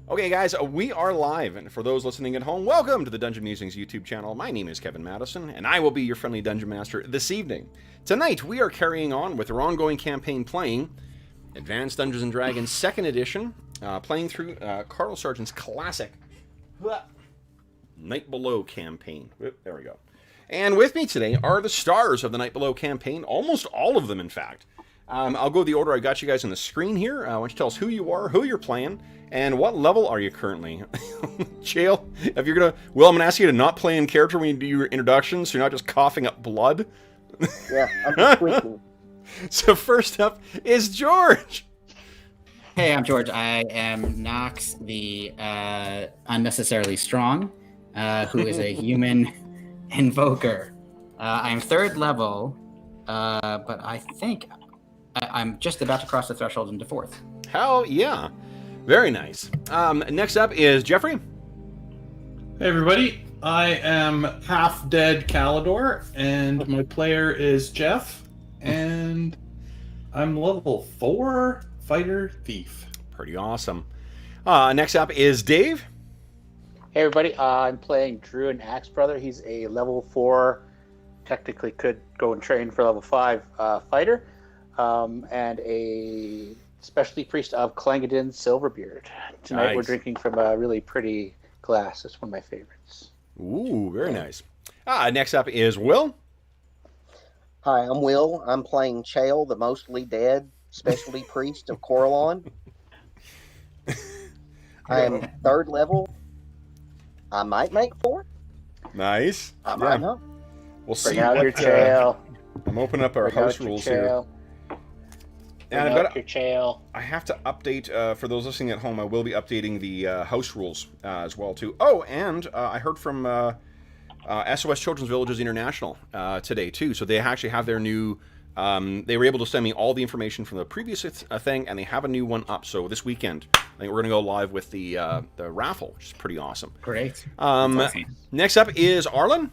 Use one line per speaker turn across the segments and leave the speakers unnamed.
Okay, guys, we are live, and for those listening at home, welcome to the Dungeon Musings YouTube channel. My name is Kevin Madison, and I will be your friendly Dungeon Master this evening. Tonight, we are carrying on with our ongoing campaign playing Advanced Dungeons & Dragons 2nd Edition, playing through Carl Sargent's classic Night Below campaign. There we go. And with me today are the stars of the Night Below campaign, almost all of them, in fact. I'll go the order I got you guys on the screen here. Why don't you tell us who you are, who you're playing, and what level are you currently? Chael, if you're gonna, I'm gonna ask you to not play in character when you do your introduction, so you're not just coughing up blood.
Yeah, I'm just tweaking.
So first up is George.
Hey, I'm George. I am Knox, the unnecessarily strong, who is a human invoker. I'm 3rd level, but I think I'm just about to cross the threshold into 4th.
Hell yeah. Very nice. Next up is Jeffrey.
Hey everybody, I am half-dead Calidor, and my player is Jeff, and I'm level 4 fighter thief.
Pretty awesome. Next up is Dave.
Hey everybody, I'm playing Druin Axebrother. He's a level 4, technically could go and train for level 5 fighter, and a specialty priest of Clangadin Silverbeard. Tonight
Nice.
We're drinking from a really pretty glass. It's one of my favorites.
Ooh, very nice. Next up is Will.
Hi, I'm Will. I'm playing Chael, the mostly dead specialty priest of Coralon. I am 3rd level. I might make 4.
Nice.
I might not.
We'll see.
Bring out
what,
your Chael.
I'm opening up our
Bring
house
out your
rules here.
Chael.
And
Bring
I've
out
got
your Chael.
I have to update, for those listening at home, I will be updating the house rules as well, too. Oh, and I heard from SOS Children's Villages International today, too. So they actually have their new, they were able to send me all the information from the previous thing, and they have a new one up. So this weekend, I think we're going to go live with the raffle, which is pretty awesome.
Great.
Next up is Arlen.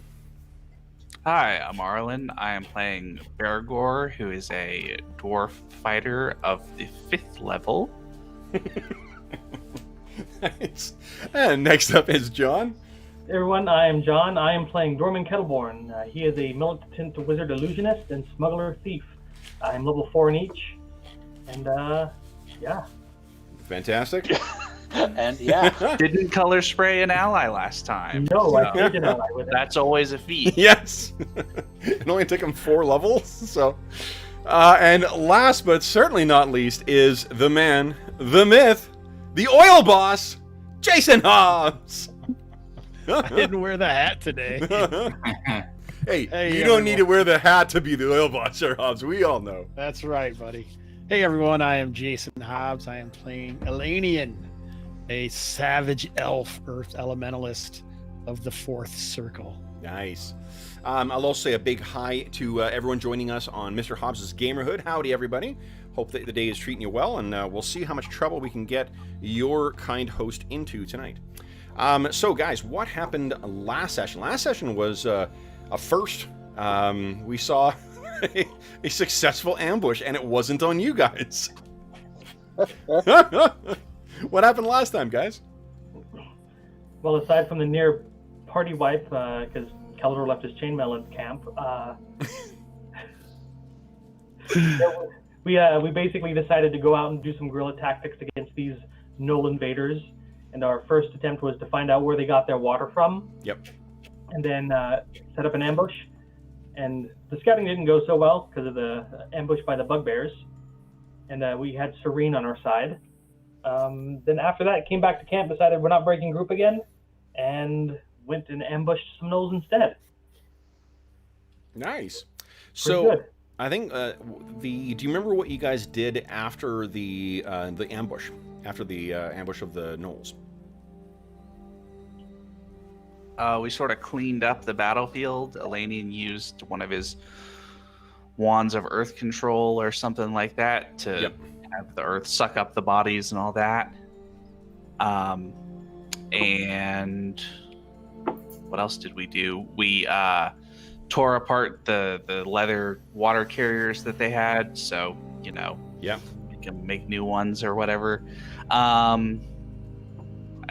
Hi, I'm Arlen. I am playing Bergour, who is a dwarf fighter of the 5th level.
Nice. And next up is John.
Hey everyone, I am John. I am playing Dorman Kettleborn. He is a militant wizard illusionist and smuggler thief. I'm level 4 in each. And, yeah.
Fantastic.
And yeah,
Didn't color spray an ally last time.
No,
so
I didn't ally with it.
that's always a feat.
Yes. It only took him 4 levels. So, and last but certainly not least is the man, the myth, the oil boss, Jason Hobbs.
I didn't wear the hat today.
Hey, you don't need to wear the hat to be the oil boss, Sir Hobbs. We all know.
That's right, buddy. Hey everyone, I am Jason Hobbs. I am playing Elanion, a savage elf earth elementalist of the 4th circle.
Nice. I'll also say a big hi to everyone joining us on Mr. Hobbs' Gamerhood. Howdy, everybody. Hope that the day is treating you well, and we'll see how much trouble we can get your kind host into tonight. So, guys, what happened last session? Last session was a first. We saw a successful ambush, and it wasn't on you guys. What happened last time, guys?
Well, aside from the near party wipe, because Keldor left his chainmail at camp, we basically decided to go out and do some guerrilla tactics against these Knoll invaders. And our first attempt was to find out where they got their water from.
Yep.
And then set up an ambush. And the scouting didn't go so well because of the ambush by the bugbears. And we had Serene on our side. Then after that, came back to camp, decided we're not breaking group again, and went and ambushed some gnolls instead.
Nice.
Pretty
So,
good.
I think do you remember what you guys did after the ambush? After the ambush of the gnolls?
We sort of cleaned up the battlefield. Elanion used one of his wands of earth control or something like that to have the earth suck up the bodies and all that. And what else did we do? We tore apart the leather water carriers that they had, so we can make new ones or whatever.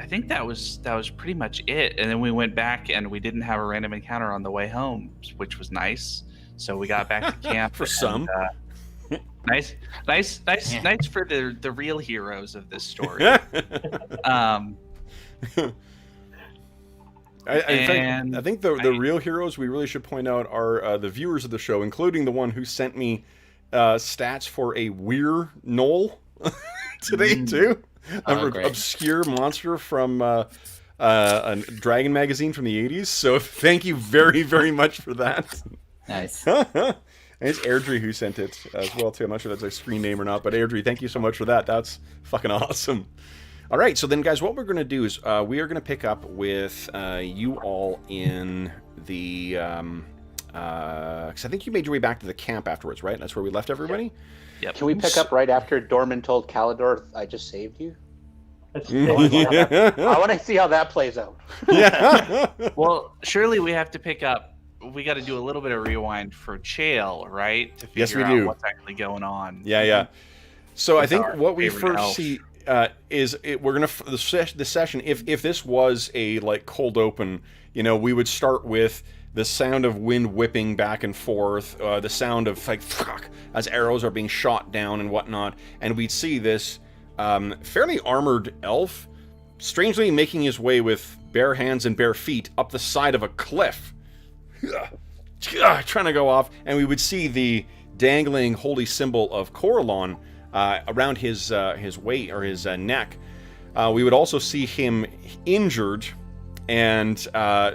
I think that was pretty much it. And then we went back and we didn't have a random encounter on the way home, which was nice. So we got back to camp
For some.
Nice for the real heroes of this story.
I think the real heroes we really should point out are the viewers of the show, including the one who sent me stats for a Weir Knoll today too. An obscure monster from a Dragon magazine from the 80s. So thank you very, very much for that.
Nice.
And it's Airdrie who sent it as well too. I'm not sure if that's a screen name or not, but Airdrie, thank you so much for that. That's fucking awesome. All right, so then, guys, what we're going to do is we are going to pick up with you all in the... because I think you made your way back to the camp afterwards, right? That's where we left everybody?
Yep.
Can we pick up right after Dorman told Calidor, I just saved you?
That's
I want to see how that plays out.
Yeah.
Well, surely we have to pick up. We got to do a little bit of rewind for Chael, right? To figure
Yes, we
out
do.
what's actually going on.
Yeah. So I think
our
what we
favorite
first
elf.
see is we're gonna the session. If this was a like cold open, we would start with the sound of wind whipping back and forth, the sound of like as arrows are being shot down and whatnot, and we'd see this fairly armored elf strangely making his way with bare hands and bare feet up the side of a cliff, trying to go off, and we would see the dangling holy symbol of Corellon around his waist or his neck. We would also see him injured, and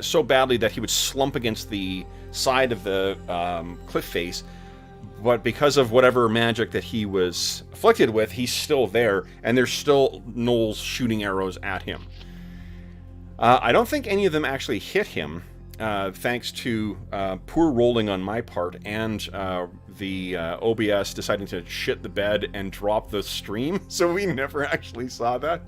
so badly that he would slump against the side of the cliff face. But because of whatever magic that he was afflicted with, he's still there, and there's still gnolls shooting arrows at him. I don't think any of them actually hit him, thanks to poor rolling on my part and the OBS deciding to shit the bed and drop the stream, so we never actually saw that.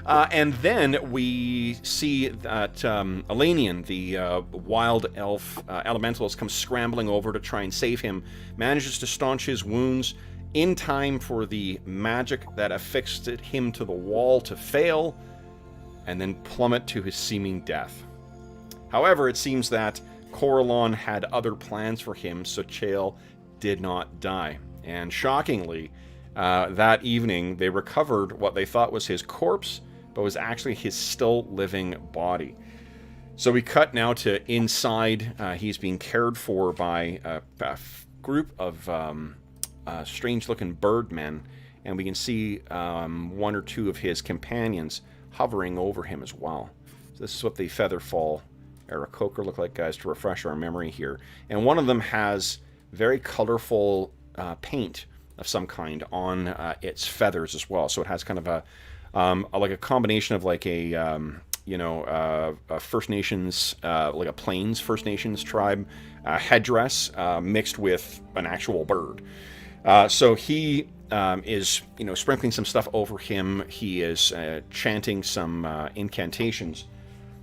And then we see that Elanion, the wild elf elementalist, comes scrambling over to try and save him, manages to staunch his wounds in time for the magic that affixed him to the wall to fail, and then plummet to his seeming death. However, it seems that Corellon had other plans for him, so Chael did not die. And shockingly, that evening, they recovered what they thought was his corpse, but was actually his still living body. So we cut now to inside. He's being cared for by a group of strange-looking birdmen, and we can see one or two of his companions hovering over him as well. So this is what the Featherfall Aarakocra look like, guys, to refresh our memory here. And one of them has very colorful paint of some kind on its feathers as well. So it has kind of a like a combination of like a First Nations, like a Plains First Nations tribe headdress mixed with an actual bird. So he is sprinkling some stuff over him. He is chanting some incantations,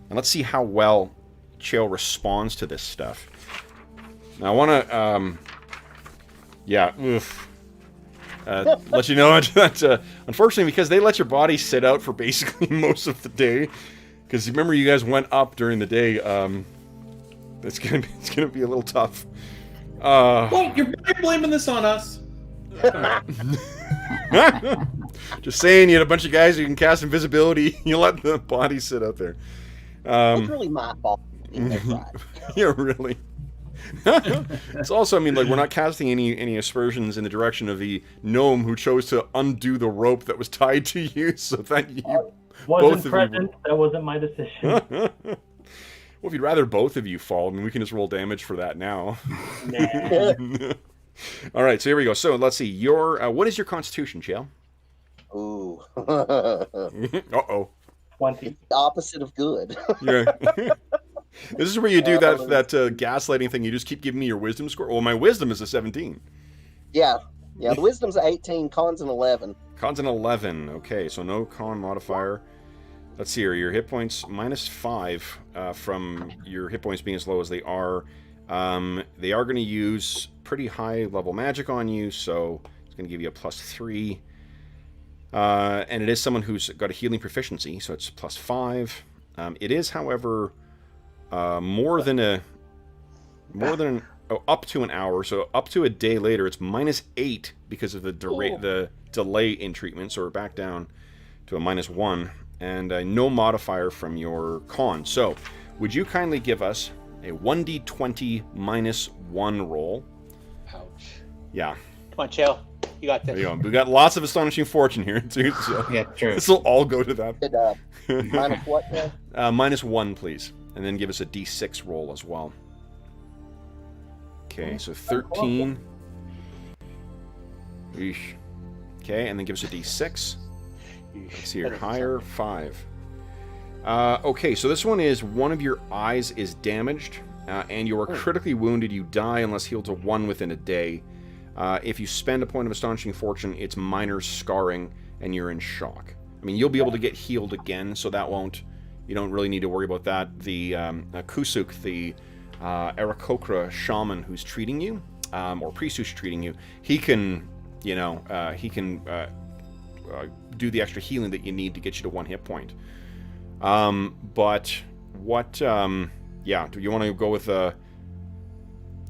and let's see how well Chael responds to this stuff. Now I want to let you know that unfortunately, because they let your body sit out for basically most of the day, because remember you guys went up during the day, it's gonna be a little tough.
Well, you're blaming this on us.
Just saying, you had a bunch of guys who can cast invisibility. You let the body sit out there.
It's really my fault.
Yeah, really. It's also, I mean, like, we're not casting any aspersions in the direction of the gnome who chose to undo the rope that was tied to you. So thank you.
Wasn't present. That wasn't my decision.
Well, if you'd rather both of you fall, I mean, we can just roll damage for that now.
Nah.
All right, so here we go. So let's see. Your what is your constitution, Chael?
Ooh.
Uh-oh.
20.
The opposite of good.
Yeah. This is where you do that gaslighting thing. You just keep giving me your wisdom score. Well, my wisdom is a 17.
Yeah. The wisdom's 18, con's an 11.
Con's an 11. Okay, so no con modifier. Let's see here. Your hit points -5 from your hit points being as low as they are. They are going to use pretty high level magic on you, so it's going to give you a +3. And it is someone who's got a healing proficiency, so it's +5. It is, however, more than up to an hour, so up to a day later, it's -8 because of the delay in treatment, so we're back down to a -1, and no modifier from your con. So, would you kindly give us a 1d20 -1 roll?
Ouch.
Yeah.
Come on, Chael. You got this.
There you go. We got lots of astonishing fortune here, too. So
Yeah, true.
this will all go to that.
Minus what now?
-1, please. And then give us a d6 roll as well. Okay, so 13. Eesh. Okay, and then give us a d6. Let's see here. Higher, 5. Okay, so this one is one of your eyes is damaged, and you are critically wounded. You die unless healed to 1 within a day. If you spend a point of astonishing fortune, it's minor scarring, and you're in shock. I mean, you'll be able to get healed again, so that won't... You don't really need to worry about that. The Kusuk, the Aarakocra shaman who's treating you, or priest who's treating you, he can, do the extra healing that you need to get you to 1 hit point. But what, do you want to go with a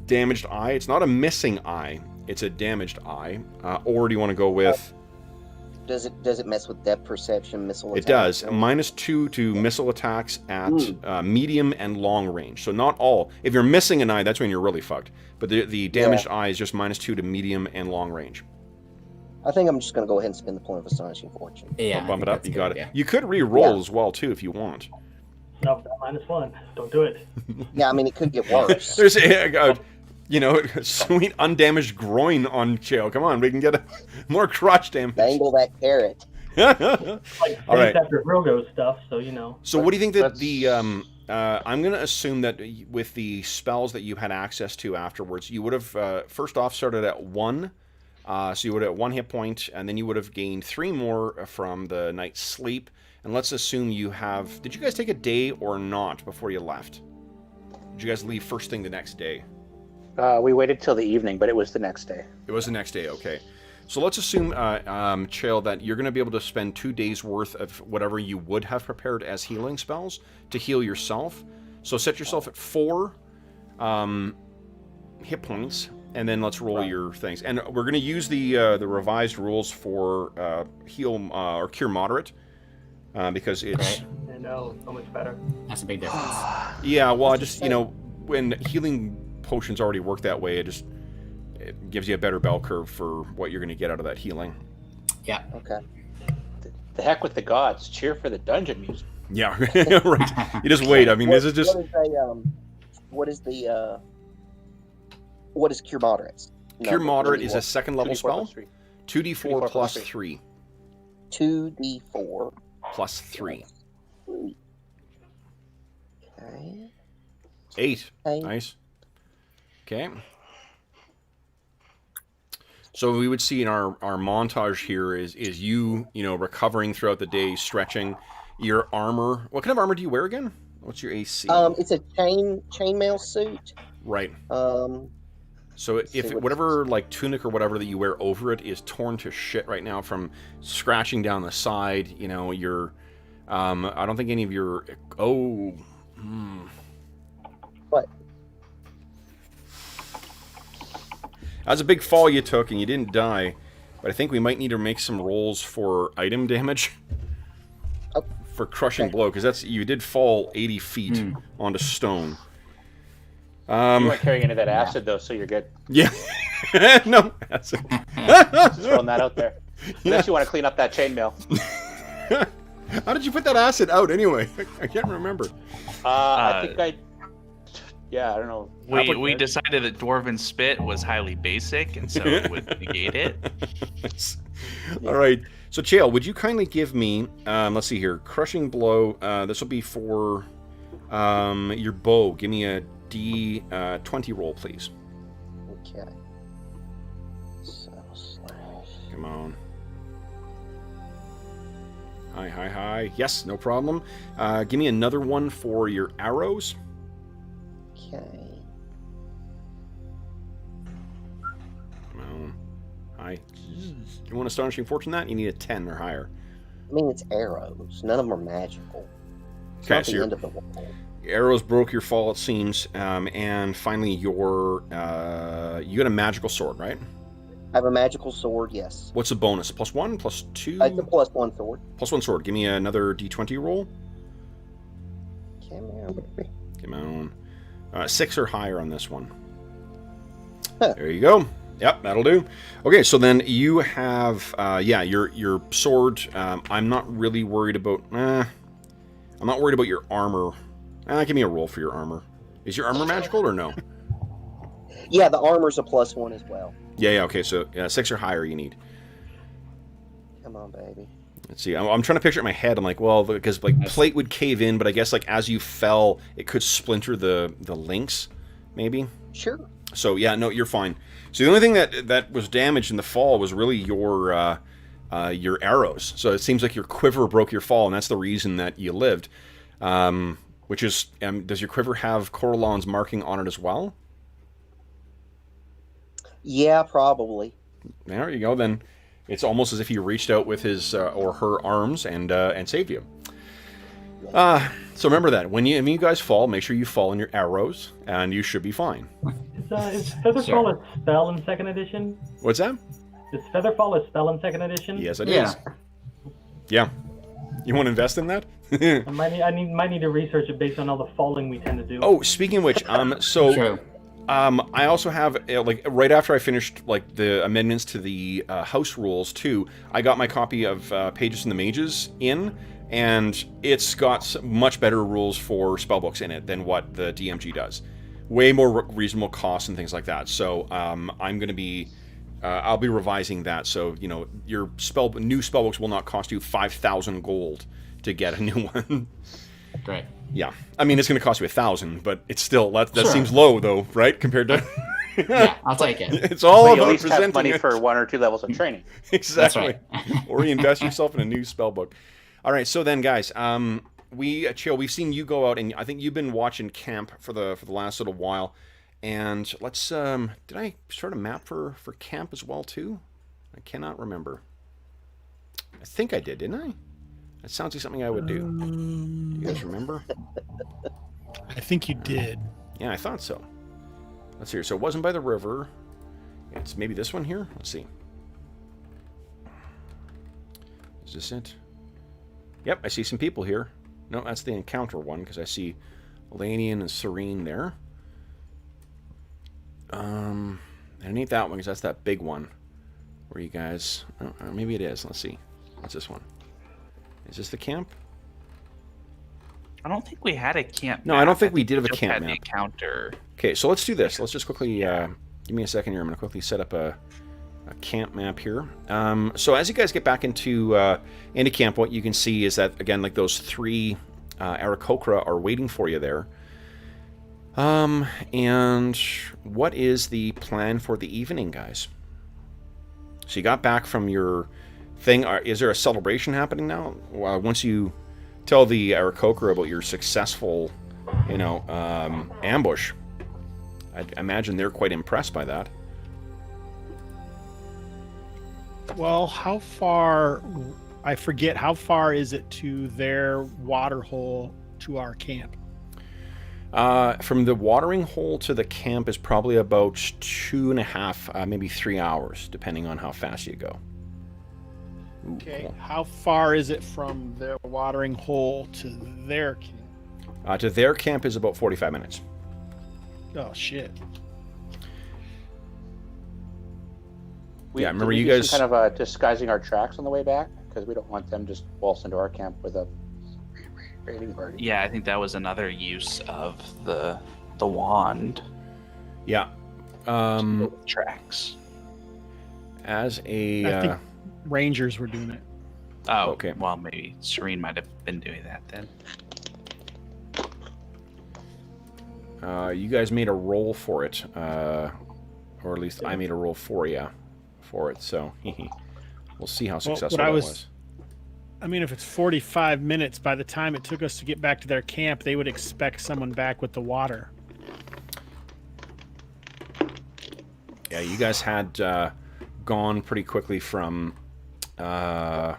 damaged eye? It's not a missing eye, it's a damaged eye. Or do you want to go with...
Does it mess with depth perception, missile attacks?
It does. -2 to missile attacks at medium and long range. So not all. If you're missing an eye, that's when you're really fucked. But the damaged eye is just -2 to medium and long range.
I think I'm just going to go ahead and spend the point of astonishing fortune.
Yeah,
I'll bump it up. You got it.
Yeah.
You could re-roll as well too if you want.
No, -1. Don't do it.
Yeah, I mean, it could get worse.
There's sweet undamaged groin on Chael. Come on, we can get more crotch damage.
Dangle that carrot.
Like,
All right.
after Virgo stuff, so you know.
So what do you think that the... I'm going to assume that with the spells that you had access to afterwards, you would have, first off, started at 1. So you would have 1 hit point, and then you would have gained 3 more from the night's sleep. And let's assume you have... Did you guys take a day or not before you left? Did you guys leave first thing the next day?
We waited till the evening, but it was the next day.
It was the next day, okay. So let's assume, Chael, that you're going to be able to spend 2 days' worth of whatever you would have prepared as healing spells to heal yourself. So set yourself at 4 hit points, and then let's roll your things. And we're going to use the revised rules for heal or cure moderate, because it's...
I know, so much better.
That's a big difference.
Yeah, well, I just, when healing potions already work that way, it gives you a better bell curve for what you're going to get out of that healing.
Yeah.
Okay.
The heck with the gods. Cheer for the dungeon music.
Yeah, right. You just wait. I mean, this is just...
What is Cure Moderates?
Cure Moderate is a 2nd level
2d4
spell.
plus 3.
2d4 plus 3.
2d4
plus 3.
Okay.
8. Nice. Okay. So we would see in our montage here is you recovering throughout the day, stretching your armor. What kind of armor do you wear again? What's your AC?
It's a chainmail suit.
Right. So if whatever tunic or whatever that you wear over it is torn to shit right now from scratching down the side, you're I don't think any of your
What?
That was a big fall you took and you didn't die, but I think we might need to make some rolls for item damage.
Oh.
For crushing blow, because you did fall 80 feet onto stone.
You weren't carrying any of that acid, though, so you're good.
Yeah. No. That's it.
Just throwing that out there. Unless you want to clean up that chainmail.
How did you put that acid out anyway? I can't remember.
I think I don't know.
We decided that Dwarven Spit was highly basic, and so it would negate it.
All right. So, Chael, would you kindly give me, let's see here, Crushing Blow. This will be for your bow. Give me a D20 roll, please.
Okay. So,
Come on. Hi. Yes, no problem. Give me another one for your arrows.
Okay.
Come on. Hi. You want astonishing fortune that? You need a 10 or higher.
I mean, it's arrows. None of them are magical. It's
Okay,
not
so
the
you're-
end of the world.
Arrows broke your fall, it seems. And finally, you got a magical sword, right?
I have a magical sword, yes.
What's the bonus? +1, +2?
It's a +1 sword.
+1 sword. Give me another d20 roll.
Come here, baby.
Come on. 6 or higher on this one.
Huh.
There you go. Yep, that'll do. Okay, so then you have, your sword. I'm not really worried about. I'm not worried about your armor. Give me a roll for your armor. Is your armor magical or no?
Yeah, the armor's a +1 as well.
Yeah. Okay, so 6 or higher you need.
Come on, baby.
Let's see. I'm trying to picture it in my head. I'm like, well, because like plate would cave in, but I guess like as you fell, it could splinter the links, maybe.
Sure.
So yeah, no, you're fine. So the only thing that was damaged in the fall was really your arrows. So it seems like your quiver broke your fall, and that's the reason that you lived. Which is, does your quiver have Coralon's marking on it as well?
Yeah, probably.
There you go. Then it's almost as if he reached out with his or her arms and saved you. So remember that when you guys fall, make sure you fall in your arrows, and you should be fine.
Is Featherfall a spell in 2nd edition?
What's that?
Is Featherfall a spell in 2nd edition?
Yes, it
Yeah.
is. Yeah. You want to invest in that?
I might need to research it based on all the falling we tend to do.
Oh, speaking of which, so
True.
I also have like right after I finished like the amendments to the house rules too, I got my copy of Pages and the Mages in, and it's got much better rules for spellbooks in it than what the DMG does. Way more reasonable costs and things like that. So I'm going to be I'll be revising that. So your new spellbooks will not cost you 5,000 gold to get a new one.
Great.
Yeah, I mean it's going to cost you 1,000, but it's still that
Sure.
seems low though, right? Compared to
Yeah, I'll take it.
it's all
But you
about
at least have
presenting
money
it.
for 1 or 2 levels of training.
Exactly.
That's right.
Or you invest yourself in a new spell book. All right, so then, guys, we've seen you go out, and I think you've been watching camp for the last little while. And let's did I start a map for camp as well too? I cannot remember. I think I did, didn't I? That sounds like something I would do. You guys remember?
I think you did.
Yeah, I thought so. Let's see. So it wasn't by the river. It's maybe this one here. Let's see. Is this it? Yep, I see some people here. No, that's the encounter one because I see Elanion and Serene there. And it ain't that one because that's that big one. Where you guys? Oh, maybe it is. Let's see. What's this one? Is this the camp?
I don't think we had a camp.
No, I don't
map.
think we did have a
just
camp
had
map.
the encounter.
Okay, so let's do this. Let's just quickly give me a second here. I'm going to quickly set up a camp map here. So as you guys get back into camp, what you can see is that again, like those 3 Aarakocra are waiting for you there. And what is the plan for the evening, guys? So you got back from your thing. Is there a celebration happening now? Once you tell the Aarakocra about your successful, ambush, I imagine they're quite impressed by that.
Well, how far? I forget. How far is it to their water hole to our camp?
From the watering hole to the camp is probably about 2.5, maybe 3 hours, depending on how fast you go. Ooh,
Okay.
cool.
How far is it from their watering hole to their camp?
To their camp is about 45 minutes.
Oh shit.
Yeah, remember
did we
you
do
guys-
some kind of disguising our tracks on the way back because we don't want them just waltz into our camp with a raiding party.
Yeah, I think that was another use of the wand.
Yeah.
Tracks.
As a...
I think Rangers were doing it.
Oh,
Okay.
okay. Well, maybe Serene might have been doing that then.
you guys made a roll for it. Or at least I made a roll for you for it, so we'll see how successful
what I
that
was-
was.
I mean, if it's 45 minutes, by the time it took us to get back to their camp, they would expect someone back with the water.
Yeah, you guys had gone pretty quickly from, because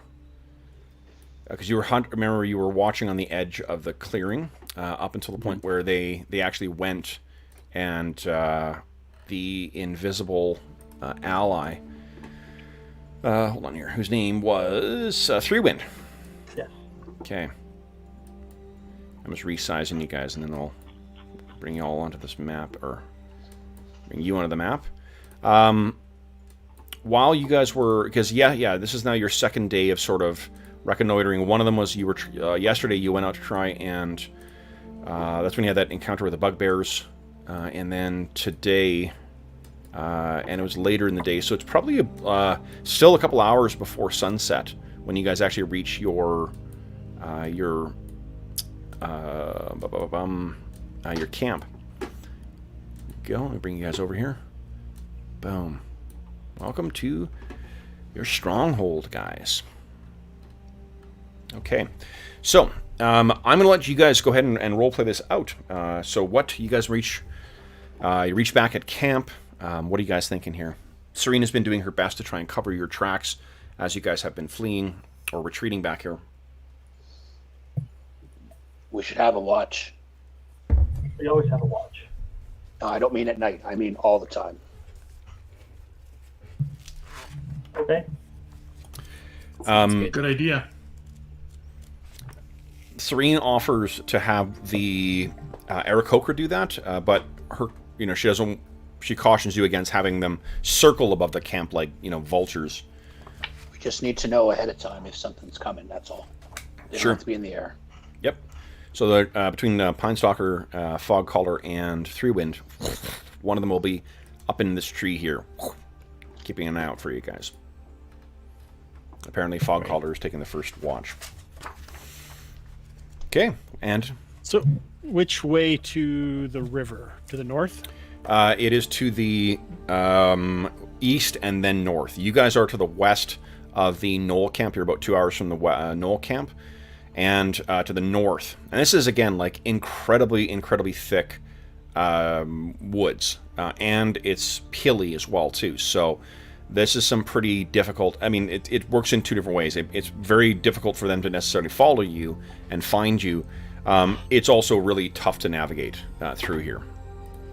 you were remember you were watching on the edge of the clearing up until the point where they actually went and the invisible ally, hold on here, whose name was Three Wind.
Yes.
Okay. I'm just resizing you guys, and then I'll bring you all onto this map, or bring you onto the map. While you guys were, because this is now your second day of sort of reconnoitering. One of them was you were yesterday. You went out to try and that's when you had that encounter with the bugbears, and then today, and it was later in the day. So it's probably still a couple hours before sunset when you guys actually reach your camp. Go. Let me bring you guys over here. Boom. Welcome to your stronghold, guys. Okay, so I'm going to let you guys go ahead and roleplay this out. So what you guys reach back at camp. What are you guys thinking here? Serena's been doing her best to try and cover your tracks as you guys have been fleeing or retreating back here.
We should have a watch.
We always have a watch.
No, I don't mean at night. I mean all the time.
Okay.
Good idea.
Serene offers to have the Aarakocra do that, but her, she doesn't. She cautions you against having them circle above the camp like vultures.
We just need to know ahead of time if something's coming. That's all. They don't have to be in the air.
Yep. So between Pinestalker, Fogcaller, and Three Wind, one of them will be up in this tree here, keeping an eye out for you guys. Apparently, Fogcaller is taking the first watch. Okay, and
So, which way to the river? To the north?
it is to the east and then north. You guys are to the west of the Knoll camp. You're about 2 hours from the Knoll camp, and to the north. And this is again like incredibly thick woods, and it's hilly as well too. So this is some pretty difficult. I mean, it works in two different ways. It's very difficult for them to necessarily follow you and find you. It's also really tough to navigate through here.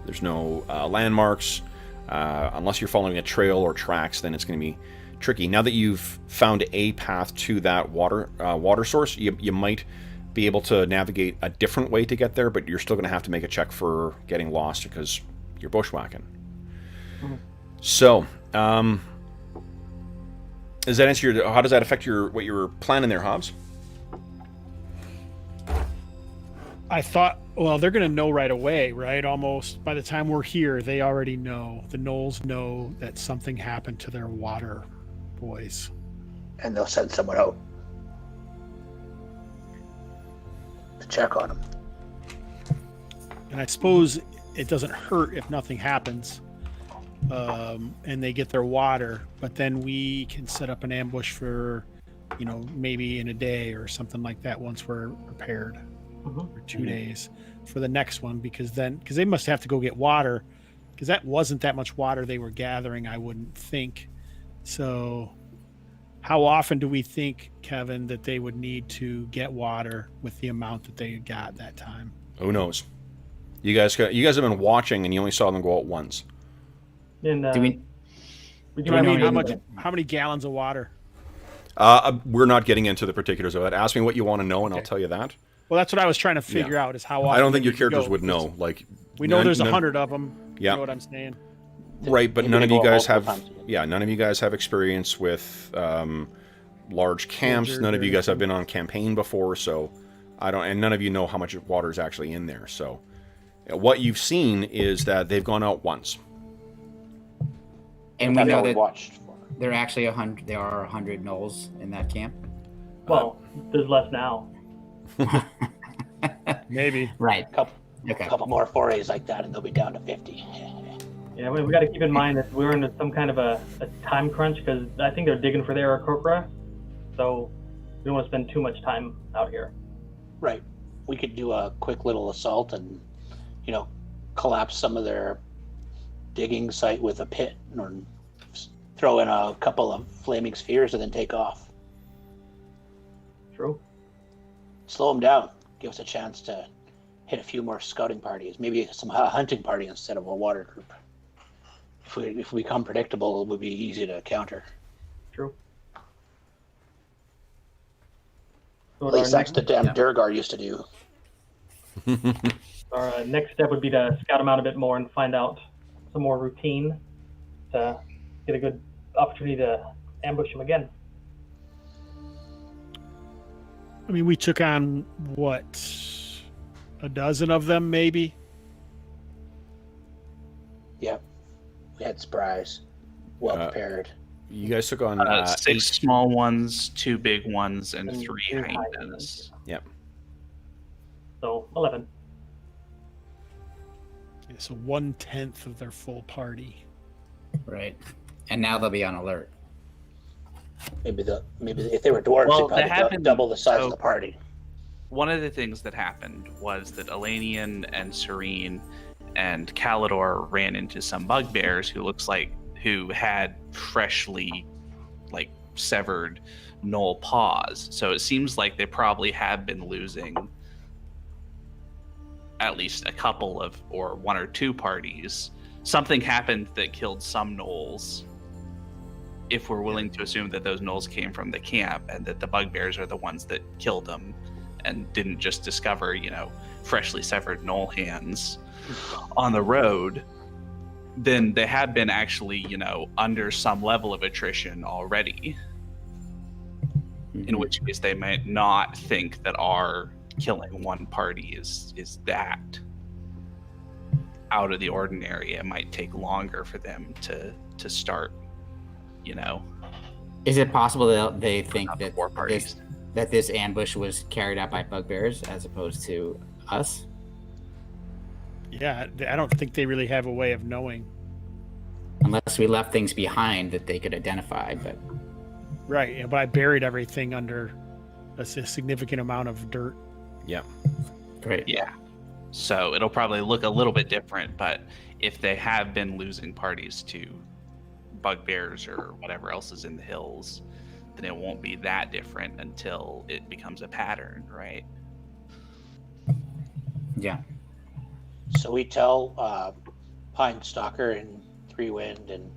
There's no landmarks. Unless you're following a trail or tracks, then it's going to be tricky. Now that you've found a path to that water source, you might be able to navigate a different way to get there, but you're still going to have to make a check for getting lost because you're bushwhacking. Mm-hmm. So, does that answer how does that affect what you were planning there, Hobbs?
I thought, well, they're going to know right away, right? Almost by the time we're here, they already know. The Knolls know that something happened to their water boys.
And they'll send someone out to check on them.
And I suppose it doesn't hurt if nothing happens, and they get their water, but then we can set up an ambush for, maybe in a day or something like that once we're prepared. Mm-hmm. Or 2 days for the next one, because they must have to go get water, because that wasn't that much water they were gathering, I wouldn't think. So how often do we think, Kevin, that they would need to get water with the amount that they got that time?
Who knows? You guys have been watching, and you only saw them go out once.
And
how many gallons of water?
We're not getting into the particulars of it. Ask me what you want to know, and I'll tell you that.
Well, that's what I was trying to figure out, is how often.
I don't think your characters would know. Like,
we know there's 100 of them.
Yeah.
You know what I'm saying?
Right, but none of you guys have. Yeah, none of you guys have experience with large camps. None of you guys have been on campaign before, so I don't. And none of you know how much water is actually in there. So, what you've seen is that they've gone out once.
And we know that there are actually 100. There are 100 Knolls in that camp.
Well, there's less now.
Maybe.
Right.
Couple more forays like that, and they'll be down to 50.
Yeah, we got to keep in mind that we're in some kind of a time crunch, because I think they're digging for the Aarakocra, so we don't want to spend too much time out here.
Right. We could do a quick little assault and, collapse some of their digging site with a pit, or throw in a couple of flaming spheres and then take off.
True.
Slow them down. Give us a chance to hit a few more scouting parties. Maybe some hunting party instead of a water group. If we become predictable, it would be easy to counter.
True.
At least that's the damn Bergour used to do.
Our next step would be to scout them out a bit more and find out some more routine to get a good opportunity to ambush them again.
I mean, we took on, what, a dozen of them, maybe?
Yep. We had surprise. Well prepared.
You guys took on
6 small ones, 2 big ones, and 3 hyenas.
Yep.
So 11.
Yeah, so 1/10 of their full party.
Right. And now they'll be on alert.
Maybe if they were dwarves,
Well,
they'd probably double the size of the party.
One of the things that happened was that Elanion and Serene and Calidor ran into some bugbears who had freshly severed gnoll paws. So it seems like they probably have been losing at least a couple of, or 1 or 2 parties. Something happened that killed some gnolls. If we're willing to assume that those gnolls came from the camp and that the bugbears are the ones that killed them and didn't just discover, freshly severed gnoll hands on the road, then they have been actually, under some level of attrition already. In which case they might not think that our killing one party is that out of the ordinary. It might take longer for them to start,
Is it possible that they think that
4 parties.
this ambush was carried out by bugbears as opposed to us?
Yeah, I don't think they really have a way of knowing.
Unless we left things behind that they could identify, but...
Right, yeah, but I buried everything under a significant amount of dirt.
Yep.
Great.
Yeah. So it'll probably look a little bit different, but if they have been losing parties to bugbears or whatever else is in the hills, then it won't be that different until it becomes a pattern, right?
Yeah.
So we tell Pine Stalker and Three Wind and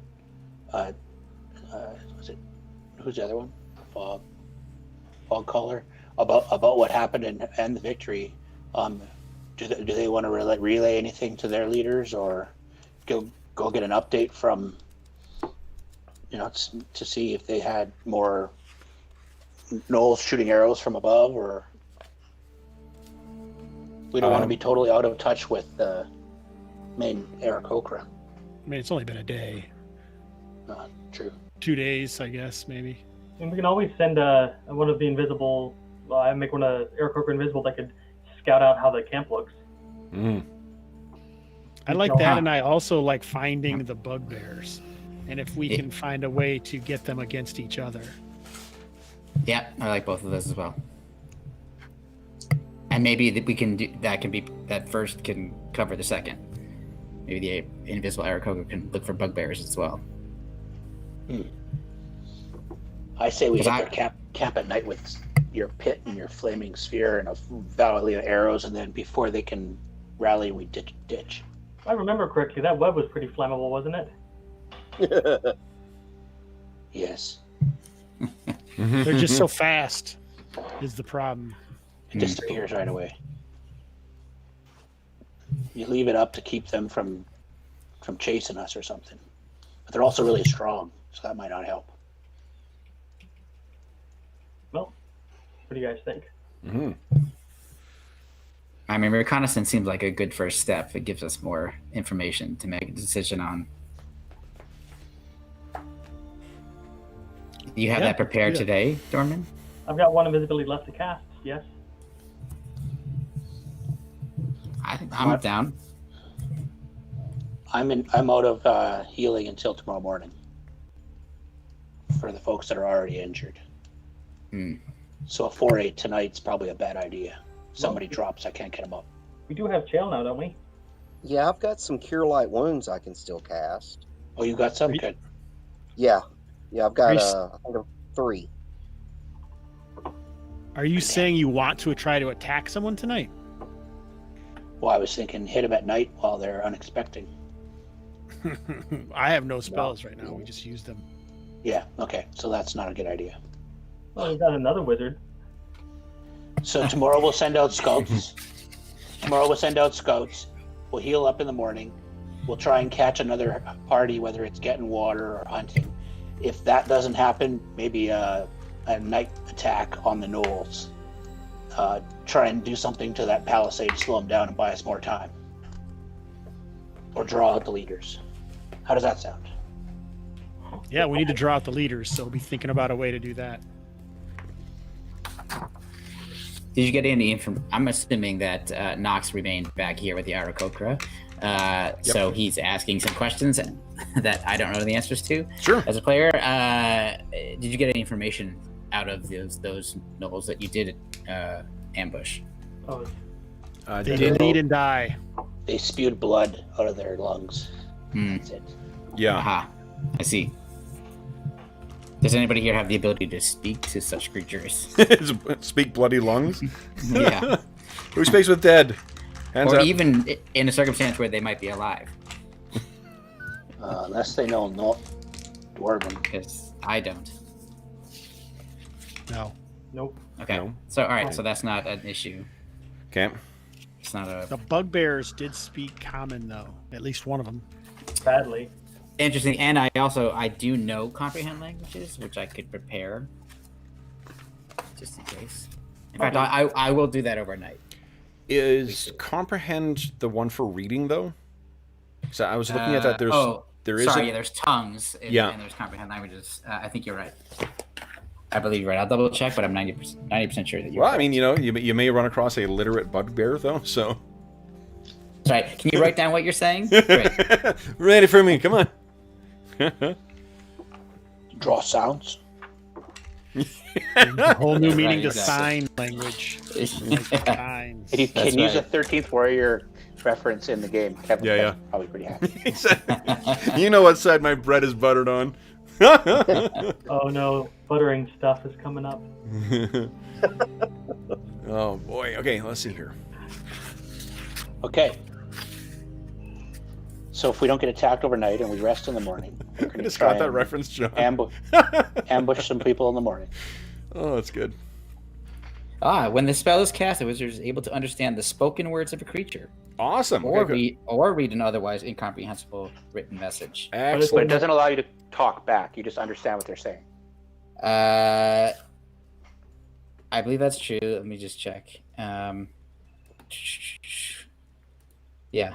who's the other one? Fog Caller about what happened and the victory. Do they want to relay anything to their leaders, or go get an update from to see if they had more gnolls shooting arrows from above, or we don't want to be totally out of touch with the main Aarakocra.
I mean, it's only been a day.
True.
2 days, I guess, maybe.
And we can always send one of the invisible. I make one of Aarakocra invisible that could scout out how the camp looks.
I like that, and I also like finding the bugbears. And if we can find a way to get them against each other.
Yeah, I like both of those as well. And maybe that we can do that first can cover the second. Maybe the invisible Aarakocra can look for bugbears as well.
I say we hit their camp at night with your pit and your flaming sphere and a volley of arrows, and then before they can rally, we ditch.
If I remember correctly, that web was pretty flammable, wasn't it?
Yes.
They're just so fast is the problem.
It disappears right away. You leave it up to keep them from chasing us or something. But they're also really strong, so that might not help.
Well, what do you guys think?
I mean, reconnaissance seems like a good first step. It gives us more information to make a decision on. You have that prepared today, Dorman?
I've got 1 invisibility left to cast, yes.
I'm down.
I'm out of healing until tomorrow morning for the folks that are already injured. So a 4-8 tonight's probably a bad idea. Somebody drops, I can't get them up.
We do have Chael now, don't we?
Yeah, I've got some Cure Light Wounds I can still cast.
Oh, you got some? Good.
Yeah, Yeah, I've got
Are you
I think 3.
Are you saying you want to try to attack someone tonight?
Well, I was thinking hit them at night while they're unexpected.
I have no spells right now. We just used them.
Yeah, okay, so that's not a good idea.
Well, we got another wizard.
So tomorrow we'll send out scouts. We'll heal up in the morning. We'll try and catch another party, whether it's getting water or hunting. If that doesn't happen, maybe a night attack on the knolls. Try and do something to that palisade to slow them down and buy us more time. Or draw out the leaders. How does that sound?
Yeah, we need to draw out the leaders, so we'll be thinking about a way to do that.
Did you get any information? I'm assuming that Knox remained back here with the Aarakocra. So he's asking some questions that I don't know the answers to.
Sure.
As a player, did you get any information out of those gnolls that you did ambush?
Oh,
They did lead and die.
They spewed blood out of their lungs. That's it.
Yeah.
Aha, I see. Does anybody here have the ability to speak to such creatures?
Speak bloody lungs.
Yeah.
Who speaks with dead? Hands
Or
up.
even in a circumstance where they might be alive.
Unless they know Dwarven.
Because I don't.
No.
nope.
Okay.
No.
So, all right. So that's not an issue.
Okay.
It's not a...
The bugbears did speak common, though. At least one of them.
Badly.
Interesting. And I do know comprehend languages, which I could prepare. Just in case. In fact, I will do that overnight.
Is comprehend the one for reading though? So I was looking at that. There is.
Sorry, there's tongues. And there's comprehend languages. I think you're right. I believe you're right. I'll double check, but I'm 90% sure that you're
Well,
right.
I mean, you may run across a literate bugbear though. So.
Sorry. Can you write down what you're saying? Great.
Ready for me? Come on.
Draw sounds.
A whole new meaning to
exactly.
sign language. Signs.
If you
That's
can use a
right.
13th Warrior reference in the game, Kevin's
Yeah.
probably pretty happy.
He said, you know what side my bread is buttered on.
Oh no, buttering stuff is coming up.
Oh boy. Okay, let's see here.
Okay. So if we don't get attacked overnight and we rest in the morning, we're
I
going to
just
try
got that
and
reference, John.
ambush some people in the morning.
Oh, that's good.
When the spell is cast, the wizard is able to understand the spoken words of a creature,
Awesome.
or
Okay,
read an otherwise incomprehensible written message.
But it
excellent.
doesn't allow you to talk back. You just understand what they're saying.
I believe that's true. Let me just check. Yeah.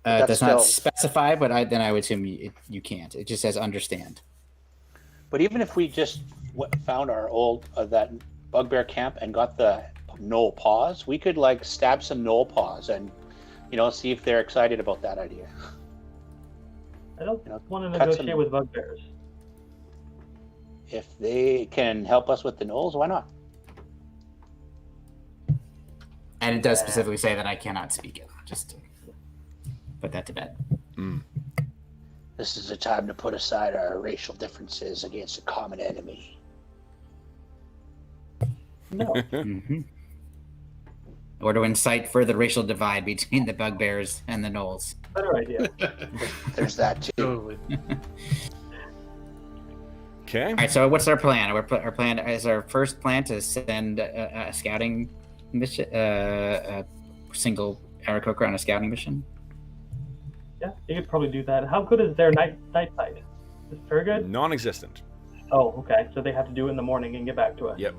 That's
Does not
still-
specify, but then I would assume you can't. It just says understand.
But even if we just found our old that bugbear camp and got the gnoll paws, we could like stab some gnoll paws and see if they're excited about that idea.
I don't want to
cut
negotiate
some-
with bugbears.
If they can help us with the gnolls, why not?
And it does specifically say that I cannot speak it. Just to put that to bed.
This is a time to put aside our racial differences against a common enemy.
No.
Mm-hmm. Or to incite further racial divide between the bugbears and the gnolls.
Better idea.
There's that too.
Totally.
Okay.
All right. So what's our plan? Our plan is our first plan to send a scouting mission, a single Aarakocra on a scouting mission.
Yeah, you could probably do that. How good is their night sight? Is it very good?
Non-existent.
Oh, okay. So they have to do it in the morning and get back to us.
Yep.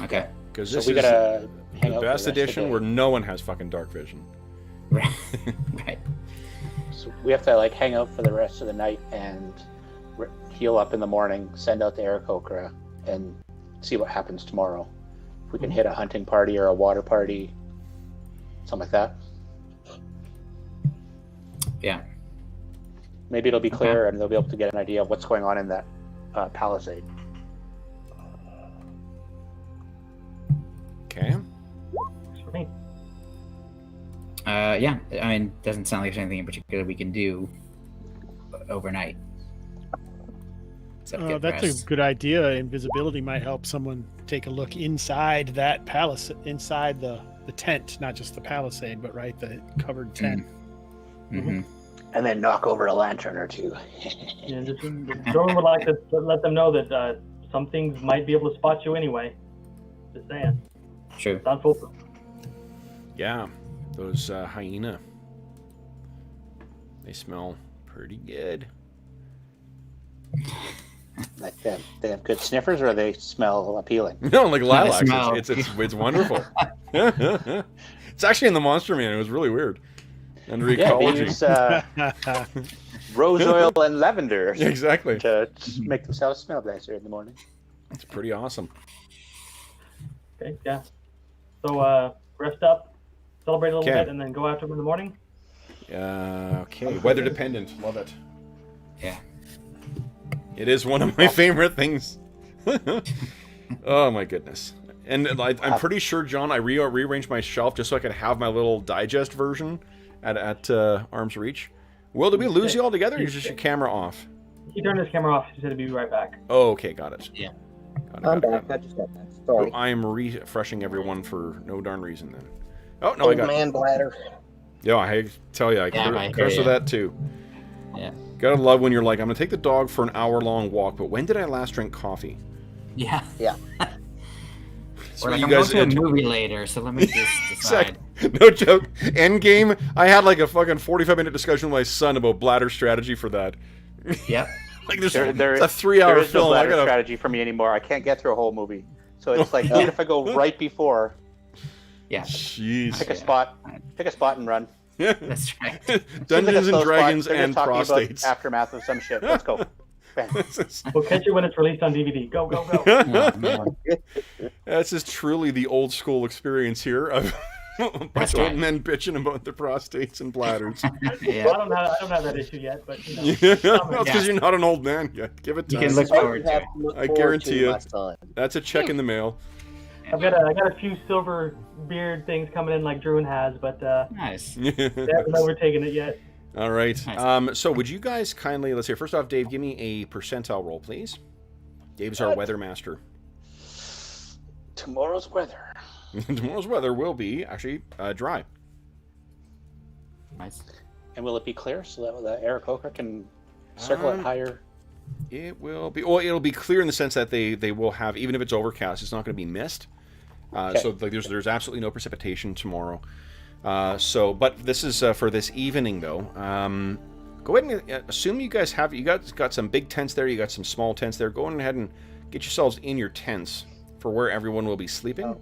Okay.
Because
So
this
we
is
gotta hang
the
out for
best
the rest of the
edition
day.
where no one has fucking dark vision.
Right. Right.
So we have to hang out for the rest of the night and heal up in the morning, send out the Aarakocra, and see what happens tomorrow. If we can hit a hunting party or a water party, something like that.
Yeah.
Maybe it'll be clearer and they'll be able to get an idea of what's going on in that palisade.
Okay.
Works for me.
yeah, I mean, doesn't sound like there's anything in particular we can do overnight. Except get
That's
rest.
a good idea. Invisibility might help someone take a look inside that palace, inside the tent, not just the palisade, but right, the covered tent.
Mm-hmm.
And then knock over a lantern or two.
Yeah, Druin would like to let them know that some things might be able to spot you anyway. Just saying.
True.
Not foolproof.
Yeah, those hyena. They smell pretty good.
Like they have good sniffers, or they smell appealing.
No, like lilacs.
smell.
It's wonderful. It's actually in the Monster Man. It was really weird. Under
Yeah, they
ecology.
use rose oil and lavender
Yeah, exactly.
to make themselves smell nicer in the morning.
It's pretty awesome.
Okay, yeah. So rest up, celebrate a little
Okay.
bit, and then go after them in the morning.
Okay, weather dependent. Love it.
Yeah.
It is one of my favorite things. Oh my goodness. And I'm pretty sure, John, I rearranged my shelf just so I could have my little digest version at arm's reach. Will, did we lose you altogether, or is just your camera off?
He turned his camera off. He said he'd be right back.
Oh, okay, got it.
Yeah.
I'm back. I just got back. Sorry.
I am refreshing everyone for no darn reason then. Oh, no, I
Old
got
man bladder.
Yeah, I tell you, I
I
curse
hear
with
ya.
that too.
Yeah.
Gotta love when you're like, I'm gonna take the dog for an hour-long walk, but when did I last drink coffee?
Yeah.
Yeah.
Or like,
you
I'm
guys
going to a movie later, so let me just decide.
No joke. Endgame, I had like a fucking 45-minute discussion with my son about bladder strategy for that.
Yep.
Like there's
There
it's a 3-hour
there is no
film. I
bladder
gotta
strategy for me anymore. I can't get through a whole movie. So it's like, even if I go right before,
Yeah.
Jeez.
pick a spot and run.
That's right.
Seems like
Dungeons
a
and
slow
Dragons
spot. They're
and
just talking about
prostates.
aftermath of some shit. Let's go. Bam.
We'll catch you when it's released on DVD. Go, go, go.
Oh, man.
This is truly the old school experience here of a bunch
That's
of old
right.
men bitching about their prostates and bladders.
Yeah.
Well, I don't have that issue yet, but you know.
Yeah, that's
Yeah.
because you're not an old man yet. Give it
You
time.
can look
What
forward
you
to
have
it.
to look
I
forward
guarantee
to,
you.
my son.
That's a check in the mail.
I got a few silver beard things coming in like Druin has, but
Nice.
they haven't overtaken it yet.
All right.
Nice.
So would you guys kindly, let's see, first off, Dave, give me a percentile roll, please. Dave's our weather master.
Tomorrow's weather.
Tomorrow's weather will be actually dry.
Nice.
And will it be clear so that the air coker can circle it higher?
It will be, well, it'll be clear in the sense that they will have, even if it's overcast, it's not going to be mist.
Okay.
So like, there's absolutely no precipitation tomorrow. But this is for this evening though. Go ahead and assume you guys got some big tents there. You got some small tents there. Go ahead and get yourselves in your tents for where everyone will be sleeping.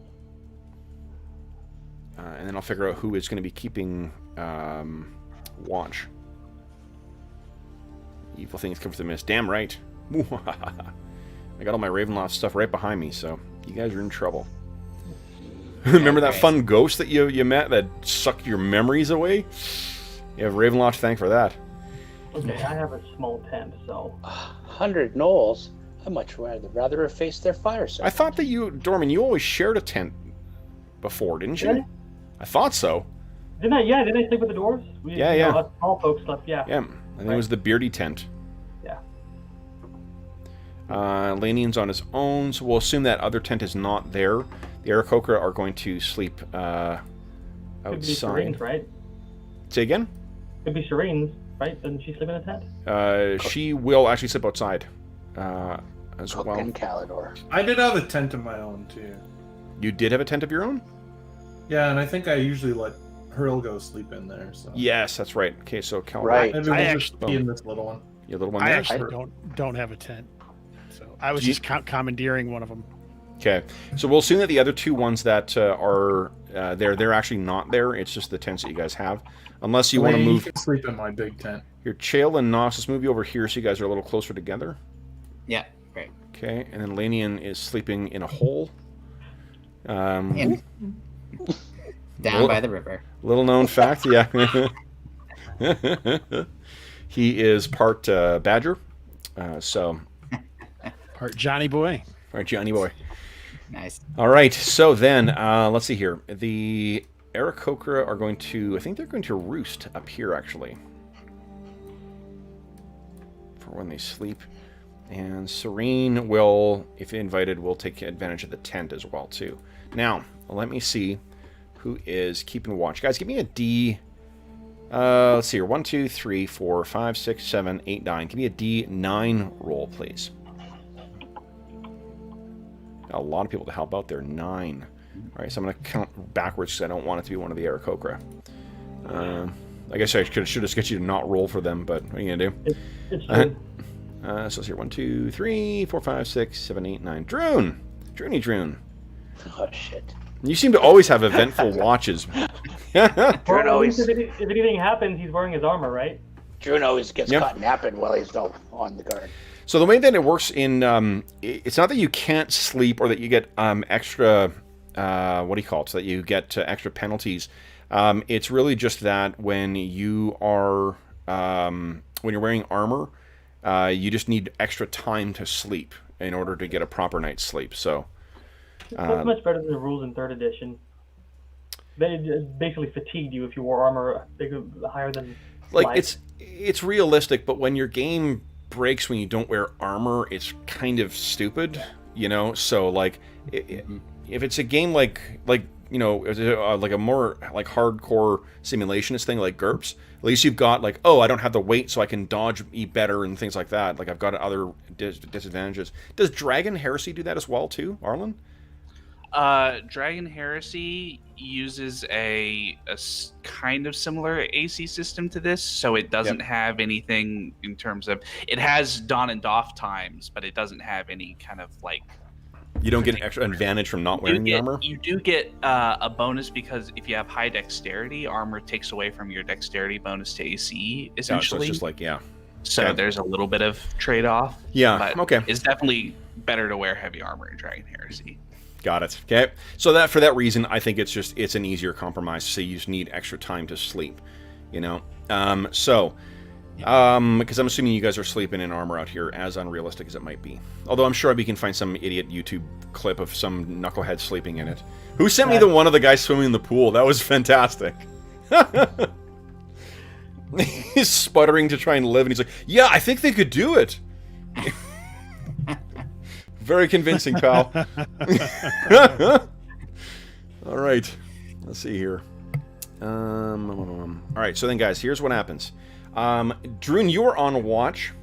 And then I'll figure out who is going to be keeping watch. Evil things come from the mist. Damn right. I got all my Ravenloft stuff right behind me, so you guys are in trouble. Remember that fun ghost that you met that sucked your memories away? You have Ravenloft to thank for that.
Okay, I have a small tent, so
100 gnolls. I'd much rather have faced their fire
I thought that you, Dorman, you always shared a tent before, didn't you?
Did I?
I thought so.
didn't I? Yeah, didn't I sleep with the dwarves?
Yeah.
You know, us small folks slept. Yeah.
Yeah, I think it was the beardy tent.
Yeah.
Elanion's on his own, so we'll assume that other tent is not there. The Aarakocra are going to sleep
Could be
outside.
Shireen's, right?
Say again?
Could be Shireen's, right? Doesn't she sleep in a tent?
She will actually sleep outside as well.
and Calidor.
I did have a tent of my own too.
You did have a tent of your own?
Yeah, and I think I usually let Hurl go sleep in there. So
Yes, that's right. Okay, so Cal,
Right.
maybe
I
we'll
actually-
just be in this little one.
your little one
I
there.
actually don't have a tent, so I was
Do you-
just commandeering one of them.
Okay, so we'll assume that the other two ones that are they're actually not there. It's just the tents that you guys have, unless you want to
Elaine,
move
You can sleep in my big tent.
your Chael and Knox. Let's move you over here so you guys are a little closer together.
Yeah. Great.
Okay, and then Elanion is sleeping in a hole.
In. Down
Well-
by the river.
Little known fact, yeah. He is part badger, so
Part Johnny Boy.
all right, Johnny boy.
Nice.
All right, so then let's see here. The Aarakocra are going to... I think they're going to roost up here, actually. For when they sleep. And Serene will, if invited, will take advantage of the tent as well, too. Now, let me see who is keeping watch. Guys, give me a D... let's see here. 1, 2, 3, 4, 5, 6, 7, 8, 9. Give me a D9 roll, please. Got a lot of people to help out there. 9. All right, so I'm going to count backwards because I don't want it to be one of the Aarakocra. I guess I should just get you to not roll for them, but what are you going to do?
It's true.
So let's here. 1, 2, 3, 4, 5, 6, 7, 8, 9. Druin! Druin.
Oh, shit.
You seem to always have eventful watches.
Druin always,
If anything happens, he's wearing his armor, right?
Druin always gets
Yep.
caught napping while he's on the guard.
So the way that it works in... it's not that you can't sleep or that you get extra... what do you call it? So that you get extra penalties. It's really just that when you are... when you're wearing armor, you just need extra time to sleep in order to get a proper night's sleep. So...
That's much better than the rules in 3rd edition. They basically fatigued you if you wore armor higher than
like
life.
it's realistic, but when your game breaks when you don't wear armor, it's kind of stupid, you know. So like, if it's a game like you know, like a more like hardcore simulationist thing like GURPS, at least you've got like, oh, I don't have the weight, so I can dodge better and things like that. Like I've got other disadvantages. Does Dragon Heresy do that as well too, Arlen?
Dragon Heresy uses a kind of similar AC system to this, so it doesn't have anything in terms of... It has dawn and doff times, but it doesn't have any kind of like...
You don't get an extra advantage from not wearing the armor?
You do get a bonus because if you have high dexterity, armor takes away from your dexterity bonus to AC, essentially.
So it's just like,
So there's a little bit of trade-off.
Yeah,
but
okay.
It's definitely better to wear heavy armor in Dragon Heresy.
Got it. Okay. So for that reason, I think it's an easier compromise. So you just need extra time to sleep, you know. Because I'm assuming you guys are sleeping in armor out here, as unrealistic as it might be. Although I'm sure we can find some idiot YouTube clip of some knucklehead sleeping in it. Who sent me the one of the guys swimming in the pool? That was fantastic. He's sputtering to try and live, and he's like, "Yeah, I think they could do it." Very convincing, pal. All right. Let's see here. All right, so then, guys, here's what happens. Druin, you are on watch.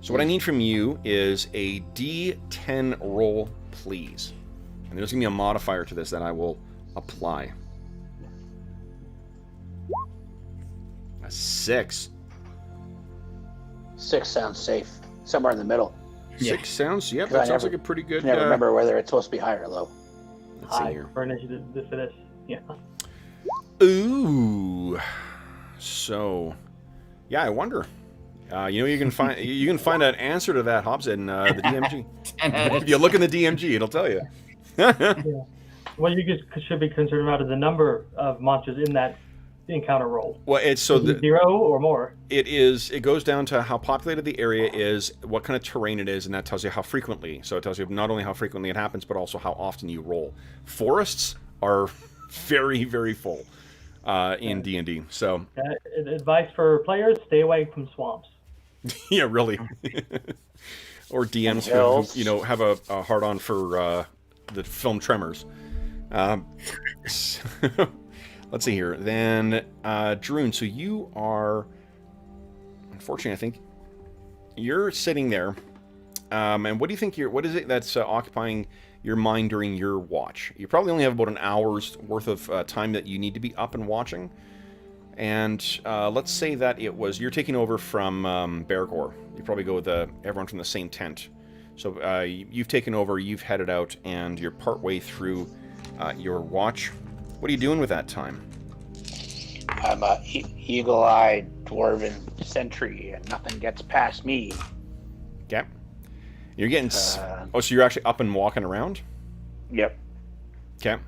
So what I need from you is a D10 roll, please. And there's going to be a modifier to this that I will apply. A 6.
6 sounds safe. Somewhere in the middle.
6 sounds, yep,
Because
that sounds like a pretty good...
Never remember whether it's supposed to be high or low.
Let's see
High
here.
for initiative for this. Yeah.
Ooh. So, yeah, I wonder. You know, you can find an answer to that, Hobbs, in the DMG. If you look in the DMG, it'll tell you.
What you just should be concerned about is the number of monsters in that encounter roll.
Well, it's so
Is it 0 or more.
It goes down to how populated the area is, what kind of terrain it is, and that tells you how frequently. So it tells you not only how frequently it happens, but also how often you roll. Forests are very, very full in D&D. So
Advice for players: stay away from swamps.
yeah, really. Or DMs who you know have a hard on for the film Tremors. Let's see here. Then, Druin, so you are... Unfortunately, I think you're sitting there. And what do you think what is it that's occupying your mind during your watch? You probably only have about an hour's worth of time that you need to be up and watching. And let's say that you're taking over from Bergour. You probably go with everyone from the same tent. So you've taken over, you've headed out, and you're partway through your watch. What are you doing with that time?
I'm a eagle-eyed dwarven sentry, and nothing gets past me.
Okay. You're getting... so you're actually up and walking around?
Yep.
Okay.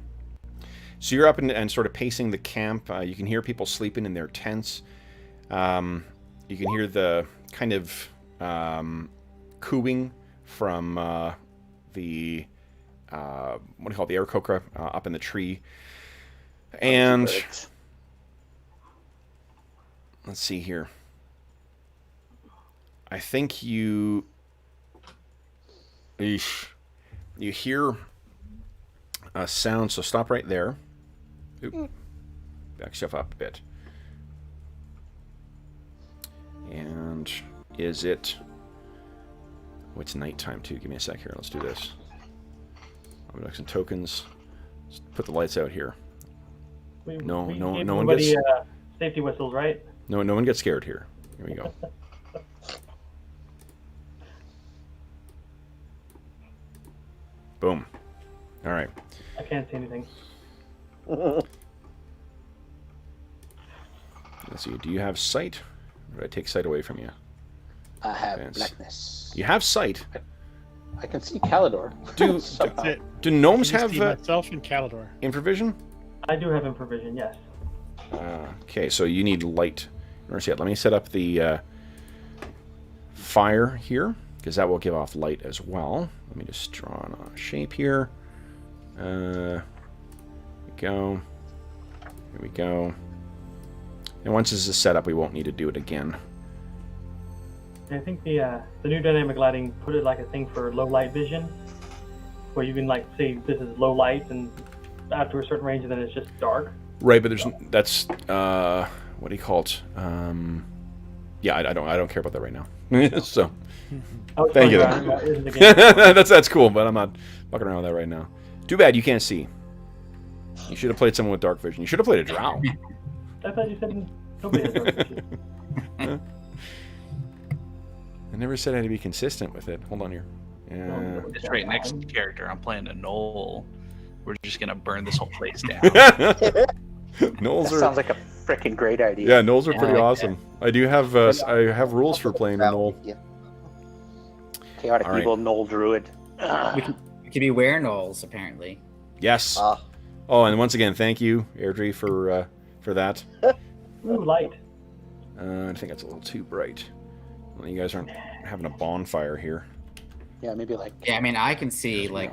So you're up and sort of pacing the camp. You can hear people sleeping in their tents. You can hear the kind of cooing from the... what do you call it? The Aarakocra up in the tree. And
Birds.
let's see here. I think you hear a sound, so stop right there. Oop. Back stuff up a bit. And is it... Oh, it's nighttime too. Give me a sec here. Let's do this. I'll be some tokens. Let's put the lights out here. No one gets...
safety whistles, right?
No one gets scared here. Here we go. Boom. All right.
I can't see anything.
Let's see. Do you have sight? Or did I take sight away from you?
I have
Yes.
blackness.
You have sight.
I can see Calidor.
Do
Somehow.
That's it.
do gnomes
Just
have
see myself and Calidor.
infravision?
I do have improvision, yes.
Okay, so you need light. Let me set up the fire here, because that will give off light as well. Let me just draw a shape here. Here we go. Here we go. And once this is set up, we won't need to do it again.
I think the new dynamic lighting put it like a thing for low light vision, where you can like say this is low light, and after a certain range, and then it's just dark.
Right, but that's what do you call it? Yeah, I don't care about that right now. So thank you. That's cool, but I'm not fucking around with that right now. Too bad you can't see. You should have played someone with dark vision. You should have played a drow.
I thought you said nobody has dark vision.
I never said I had to be consistent with it. Hold on here.
It's right next to the character. I'm playing a knoll. We're just gonna burn this whole place down.
Gnolls
That
are
sounds like a freaking great idea.
yeah, gnolls are pretty
like
awesome. I do have I have rules for playing a gnoll.
Yeah.
Chaotic
All right.
evil Knoll Druid.
We could be were-gnolls, apparently.
Yes.
Ah,
Oh, and once again, thank you, Airdrie, for that.
Ooh, light.
I think that's a little too bright. Well, you guys aren't having a bonfire here.
Yeah, maybe like
Yeah, I mean, I can see like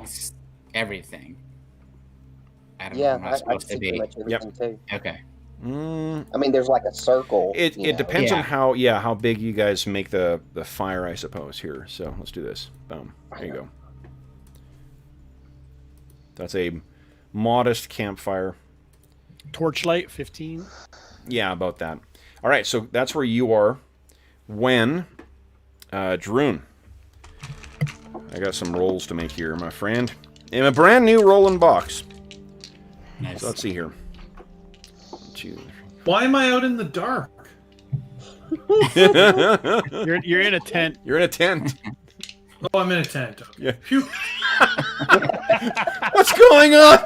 everything. I don't know.
yeah,
I'm
I
not supposed
see
to
pretty
be.
much everything too.
Okay.
I mean, there's like a circle.
It
you know.
depends
Yeah.
on how big you guys make the fire, I suppose. Here, so let's do this. Boom. There you go. That's a modest campfire.
Torchlight, 15.
Yeah, about that. All right, so that's where you are when Druin. I got some rolls to make here, my friend. In a brand new rolling box.
Nice.
So let's see here. 1, 2,
Why am I out in the dark?
3.
You're in a tent.
You're in a tent.
Oh, I'm in a tent. Okay.
Yeah. Phew. What's going on?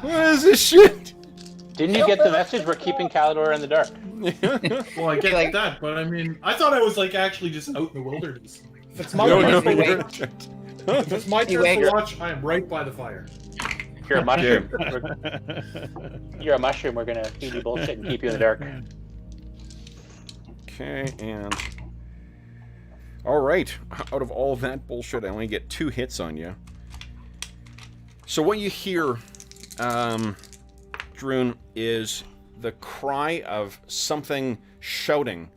What is this shit?
Didn't you get the message? We're keeping Calidor in the dark.
Well, I get
Like-
that, but I mean, I thought I was like actually just out in the wilderness. If it's my
No,
turn,
no,
to
you're
watch,
in a tent.
if it's my
You
turn
wake
to
up.
watch, I am right by the fire.
You're a mushroom. You're a mushroom. We're gonna feed you bullshit and keep you in the dark.
Okay, and all right. Out of all that bullshit, I only get 2 hits on you. So what you hear, Druin, is the cry of something shouting,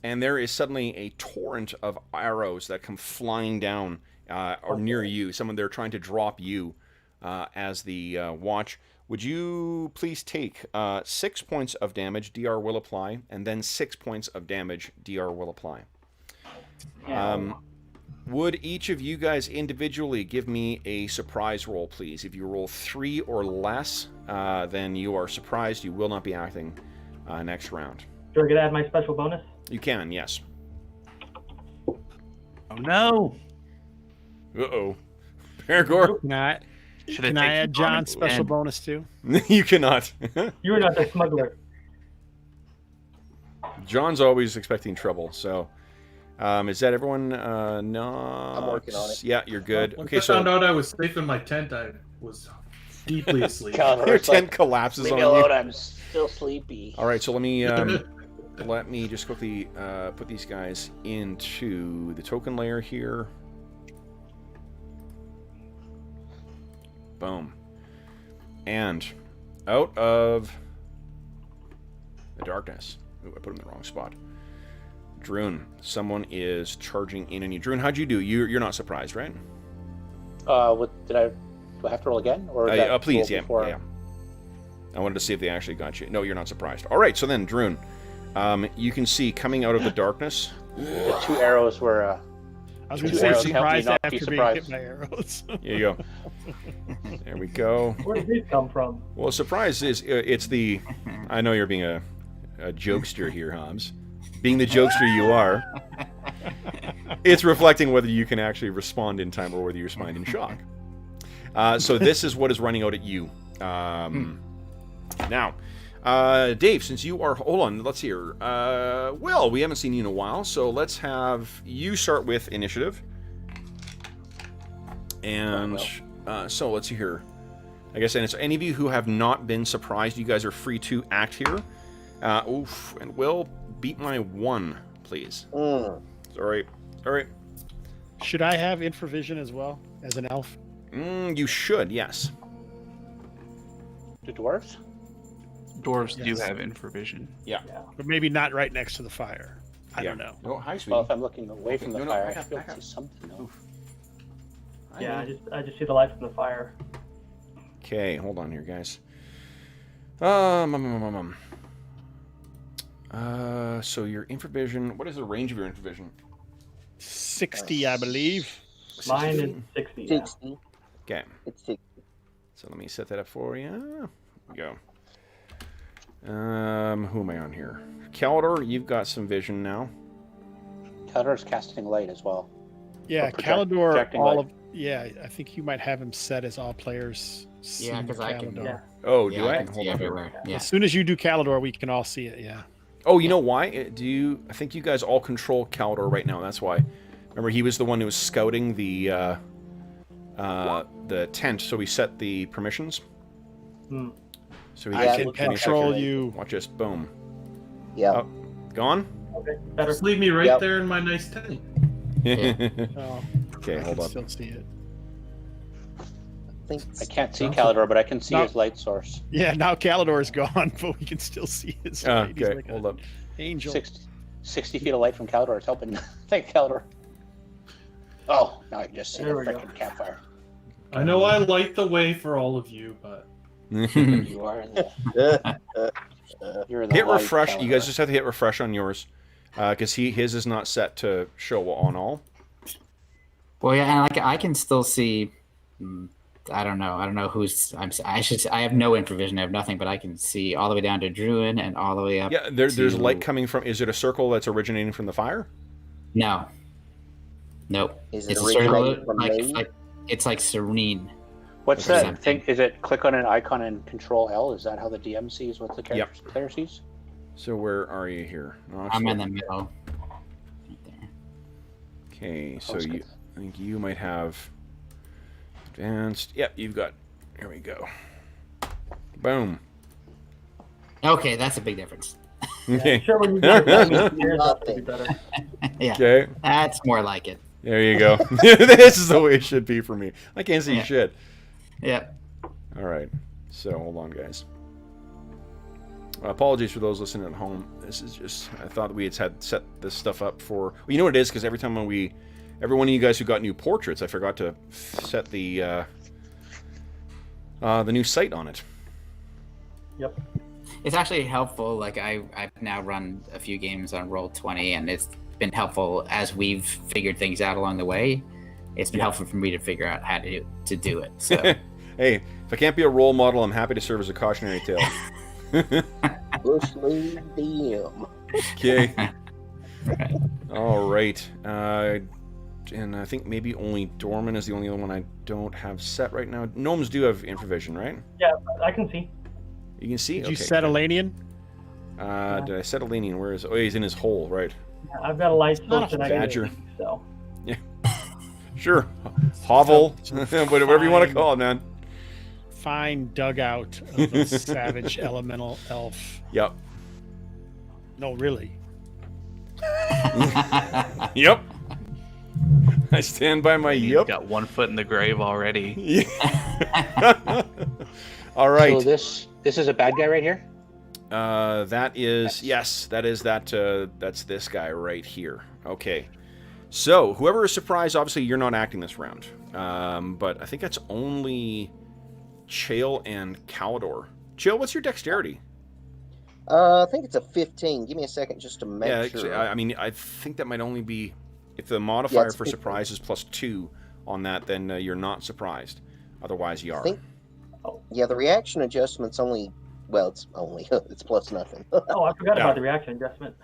and there is suddenly a torrent of arrows that come flying down or near you. Someone they're trying to drop you as the watch. Would you please take 6 points of damage, DR will apply, and then 6 points of damage, DR will apply. Would each of you guys individually give me a surprise roll, please? If you roll 3 or less, then you are surprised. You will not be acting next round.
Do I get to add my special bonus?
You can, yes.
Oh no!
Uh-oh. Bergour.
Can I,
Should
can I
taken
add John's
bonus
special
and-
bonus too?
You cannot.
You are not the smuggler.
John's always expecting trouble, so... is that everyone? No.
I'm working on it.
Yeah, you're good.
Once
Okay,
I found
so
out I was safe in my tent, I was deeply asleep.
your
Calidor's
tent
like,
collapses
leave
on
me
you.
alone. I'm still sleepy.
All right, so let me just quickly put these guys into the token layer here. Boom. And out of the darkness. Ooh, I put him in the wrong spot. Druin, someone is charging in on you. Druin, how'd you do? You're not surprised, right?
What did I? Do I have to roll again? Or is that
please,
roll
yeah,
before?
yeah. I wanted to see if they actually got you. No, you're not surprised. All right, so then, Druin, you can see coming out of the darkness.
The 2 arrows were.
I was going
Two
to say
arrows
surprised
help me
after
not be
being hit
surprised.
by arrows.
Here you go. There we go.
Where did these come from?
Well, surprise is it's the. I know you're being a jokester here, Hobbs. Being the jokester you are, it's reflecting whether you can actually respond in time or whether you respond in shock. So this is what is running out at you. Now, Dave, since you are... Hold on, let's hear. Will, we haven't seen you in a while, so let's have you start with initiative. And so let's see here. I guess, and it's any of you who have not been surprised, you guys are free to act here. Oof, and Will, beat my 1, please. All right.
Should I have infravision as well as an elf?
You should, yes.
The dwarves?
Dwarves do
Yes.
have infravision.
Yeah.
But maybe not right next to the fire. I don't know.
Oh, hi, sweetie.
Well, if I'm looking away from the
No,
fire,
back
I
up,
should be able
back
to see something. No.
Yeah, I just see the light from the fire.
Okay, hold on here, guys. So your infravision. What is the range of your infravision?
60, I believe.
Mine is 60. Yeah.
60.
Okay.
It's 60.
So let me set that up for you. Here we go. Who am I on here? Calidor, you've got some vision now.
Calidor's casting light as well.
Yeah,
Or
Calidor,
projecting
all
light.
of... Yeah, I think you might have him set as all players see
Yeah, 'cause I can-
Calidor.
Yeah.
Oh,
Yeah,
do I?
can see
Hold on here.
everywhere. Yeah.
As soon as you do Calidor, we can all see it, yeah.
Oh, you know why? I think you guys all control Calidor right now. That's why. Remember, he was the one who was scouting the tent, so we set the permissions.
Hmm.
So he
I
can
can control you.
Watch this. Boom.
Yeah.
Oh, gone?
Okay, better.
Just leave me right
Yep.
there in my nice tent.
Oh,
Okay,
I
hold
can
up.
still see it.
I can't see Calidor, but I can see
No.
his light source.
Yeah, now Calidor is gone, but we can still see his light. He's
Okay,
like
hold
an
up.
angel.
60 feet of light from Calidor is helping. Thank Calidor. Oh, now I can just see
There
the
we go.
freaking campfire.
I know I light the way for all of you, but
You are in the. You're in the
Hit
light,
refresh. You guys
Calidor.
just have to hit refresh on yours, because his is not set to show on all.
Well, yeah, and like I can still see. I don't know who's. I have no infravision. I have nothing, but I can see all the way down to Druin and all the way up.
Yeah, there's
to-
light coming from. Is it a circle that's originating from the fire?
No. Nope.
Is it
It's a circle.
originating from me?
Like it's like serene.
What's
Okay.
that thing? Is it click on an icon and Control L? Is that how the DM sees what the character player sees?
So where are you here? Knox,
I'm in
what-
the middle. Right there.
Okay, so
Sounds
you,
good.
I think you might have advanced. Yep, you've got. Here we go. Boom.
Okay, that's a big difference.
Okay.
Sure, when you get it, that'd be better.
Yeah,
Okay.
that's more like it.
There you go. This is the way it should be for me. I can't see
Yeah.
shit.
Yep.
All right. So hold on, guys. Apologies for those listening at home. This is just. I thought we had set this stuff up for. Well, you know what it is, because every time when every one of you guys who got new portraits, I forgot to set the new site on it.
Yep.
It's actually helpful. Like I've now run a few games on Roll20, and it's been helpful as we've figured things out along the way. It's been helpful for me to figure out how to do it. So
Hey, if I can't be a role model, I'm happy to serve as a cautionary tale.
Bush League DM.
Okay. All right. And I think maybe only Dorman is the only other one I don't have set right now. Gnomes do have infravision, right?
Yeah, I can see.
You can see?
Did you
Okay,
set
good.
Elanion?
Did I set Elanion? Where is... Oh, he's in his hole, right.
Yeah, I've got a light
Not
source
a
and I can
badger.
see, so.
Sure. Hovel. Whatever you want to call it, man.
Fine dugout of a savage elemental elf.
Yep.
No, really.
Yep. I stand by my
You've
yep.
got 1 foot in the grave already.
Yeah. All right.
So this is a bad guy right here.
That is yes. That is that. That's this guy right here. Okay. So whoever is surprised, obviously you're not acting this round. But I think that's only Chael and Calidor. Chael, what's your dexterity?
I think it's a 15. Give me a second just to make
Yeah,
sure.
actually, I mean, I think that might only be if the modifier
it's
for
15.
surprise is +2 on that, then you're not surprised. Otherwise, you are.
Yeah, the reaction adjustment's only. Well, it's only it's plus nothing.
Oh, I forgot
Yeah.
about the reaction adjustment.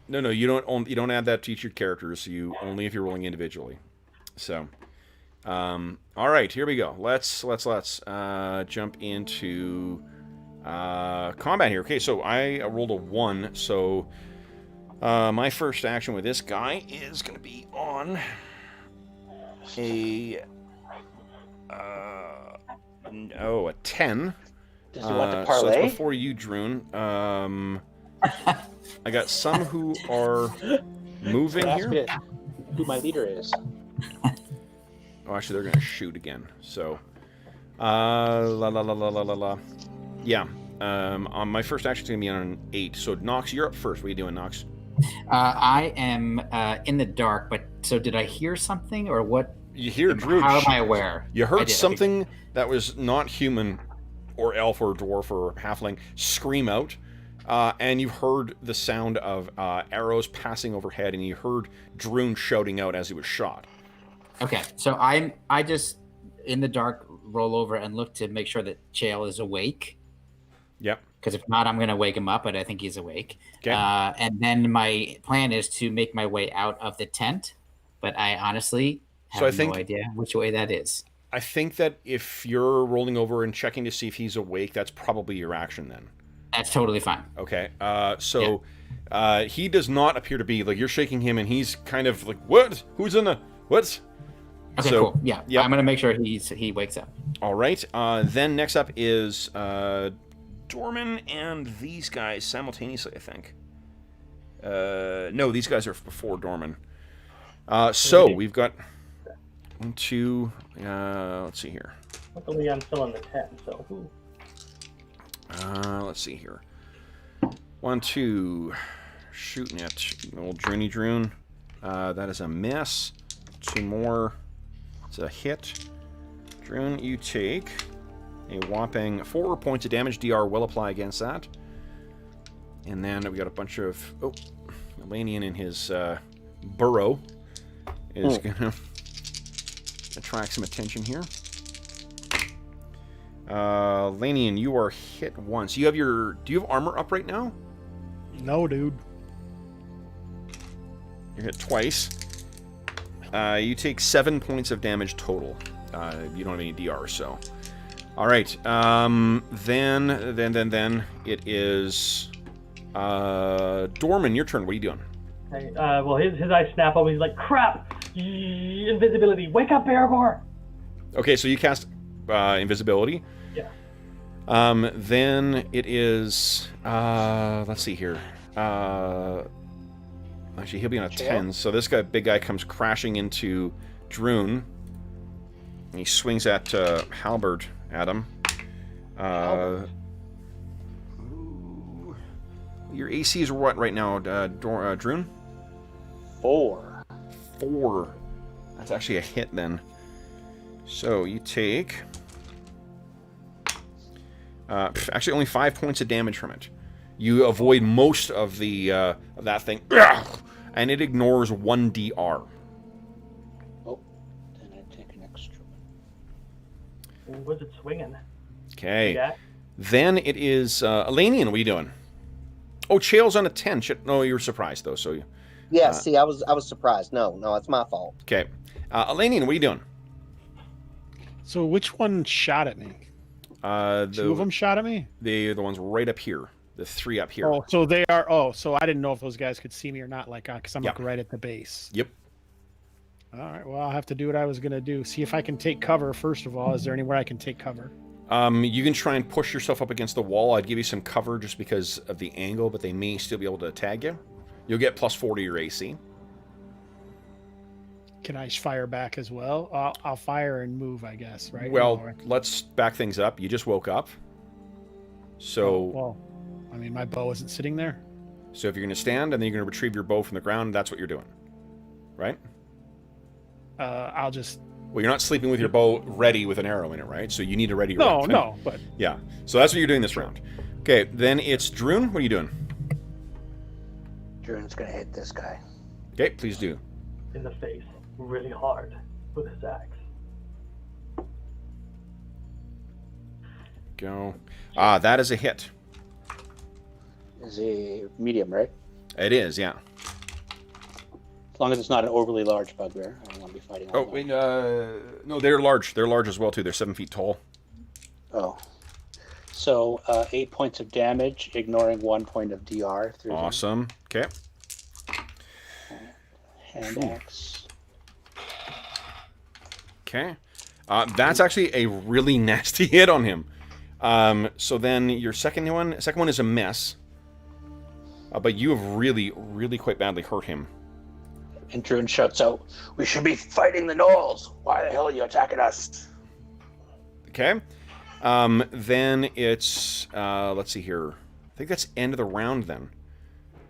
No, you don't add that to each of your characters. You only if you're rolling individually. So, all right, here we go. Let's jump into combat here. Okay, so I rolled a 1. So my first action with this guy is going to be on a 10.
Does he want to
So
parlay?
that's before you, Druin. I got some who are moving
Ask
here.
me who my leader is.
Oh, actually, they're going to shoot again. So, la. Yeah. On my first action's going to be on an 8. So, Knox, you're up first. What are you doing, Knox?
I am in the dark, but so did I hear something or what?
You hear Drew.
How am I aware?
You
I
heard
did, okay.
something that was not human or elf or dwarf or halfling scream out. And you heard the sound of arrows passing overhead, and you heard Druin shouting out as he was shot.
Okay, so I just in the dark roll over and look to make sure that Chael is awake.
Yep.
Because if not, I'm going to wake him up, but I think he's awake.
Okay.
And then my plan is to make my way out of the tent, but I honestly have no idea which way that is.
I think that if you're rolling over and checking to see if he's awake, that's probably your action then.
That's totally fine.
Okay. He does not appear to be like you're shaking him, and he's kind of like, "What? Who's in the what?"
Okay,
So,
cool. Yeah, I'm gonna make sure he wakes up.
All right. Then next up is Dorman and these guys simultaneously, I think. No, these guys are before Dorman. So we've got 1, 2. Let's see here.
Luckily, I'm still in the tent, so. Ooh.
Let's see here. 1, 2. Shooting at old Druin. That is a miss. 2 more. It's a hit. Druin, you take a whopping 4 points of damage. DR will apply against that. And then we got a bunch of... Oh, Elanion in his burrow is going to attract some attention here. Elanion, you are hit once. Do you have armor up right now?
No, dude.
You're hit twice. You take 7 points of damage total. You don't have any DR, so. All right. Then it is Dorman. Your turn. What are you doing?
Okay, well, his eyes snap open. He's like, "Crap! Invisibility! Wake up, Bergour!"
Okay, so you cast invisibility.
Yeah.
Then it is. Let's see here. Actually, he'll be on a 10. So this big guy, comes crashing into Druin. And he swings that halberd at him. Your AC is what right now, Druin?
4.
4. That's actually a hit then. So you take... actually, only 5 points of damage from it. You avoid most of the of that thing, and it ignores 1 DR.
Oh, then I take an extra one.
Was it swinging?
Okay.
Yeah.
Then it is Elanion. What are you doing? Oh, Chael's on a 10. Shit. No, you were surprised though. So
Yeah, see, I was surprised. No, it's my fault.
okay. Elanion, what are you doing?
So which one shot at me? 2 of them shot at me?
They're the ones right up here. The 3 up here.
Oh, so they are. Oh, so I didn't know if those guys could see me or not, like, because I'm like right at the base.
Yep.
All right. Well, I'll have to do what I was gonna do. See if I can take cover. First of all, is there anywhere I can take cover?
You can try and push yourself up against the wall. I'd give you some cover just because of the angle, but they may still be able to tag you. You'll get +4 to your AC.
Can I fire back as well? I'll fire and move, I guess, right?
Well,
No, right?
let's back things up. You just woke up. So,
well, I mean, my bow isn't sitting there.
so if you're going to stand and then you're going to retrieve your bow from the ground, that's what you're doing, right?
I'll just.
Well, you're not sleeping with your bow ready with an arrow in it, right? So you need to ready your weapon.
No, but
Yeah. So that's what you're doing this round. Okay, then it's Druin. What are you doing?
Druin's gonna hit this guy.
Okay, please do.
In the face, really hard with his axe.
Go. That is a hit.
Is a medium, right?
It is, yeah.
As long as it's not an overly large bugbear. I don't want to be fighting.
Oh, wait, no, they're large. They're large as well, too. They're 7 feet tall.
Oh. So 8 points of damage, ignoring 1 point of DR. If there's
Awesome. Okay.
any. Hand axe.
Okay. That's actually a really nasty hit on him. So then your second one is a miss. But you have really, really quite badly hurt him.
And Druin shouts out, "We should be fighting the gnolls. Why the hell are you attacking us?"
Okay. Then it's, let's see here. I think that's end of the round then.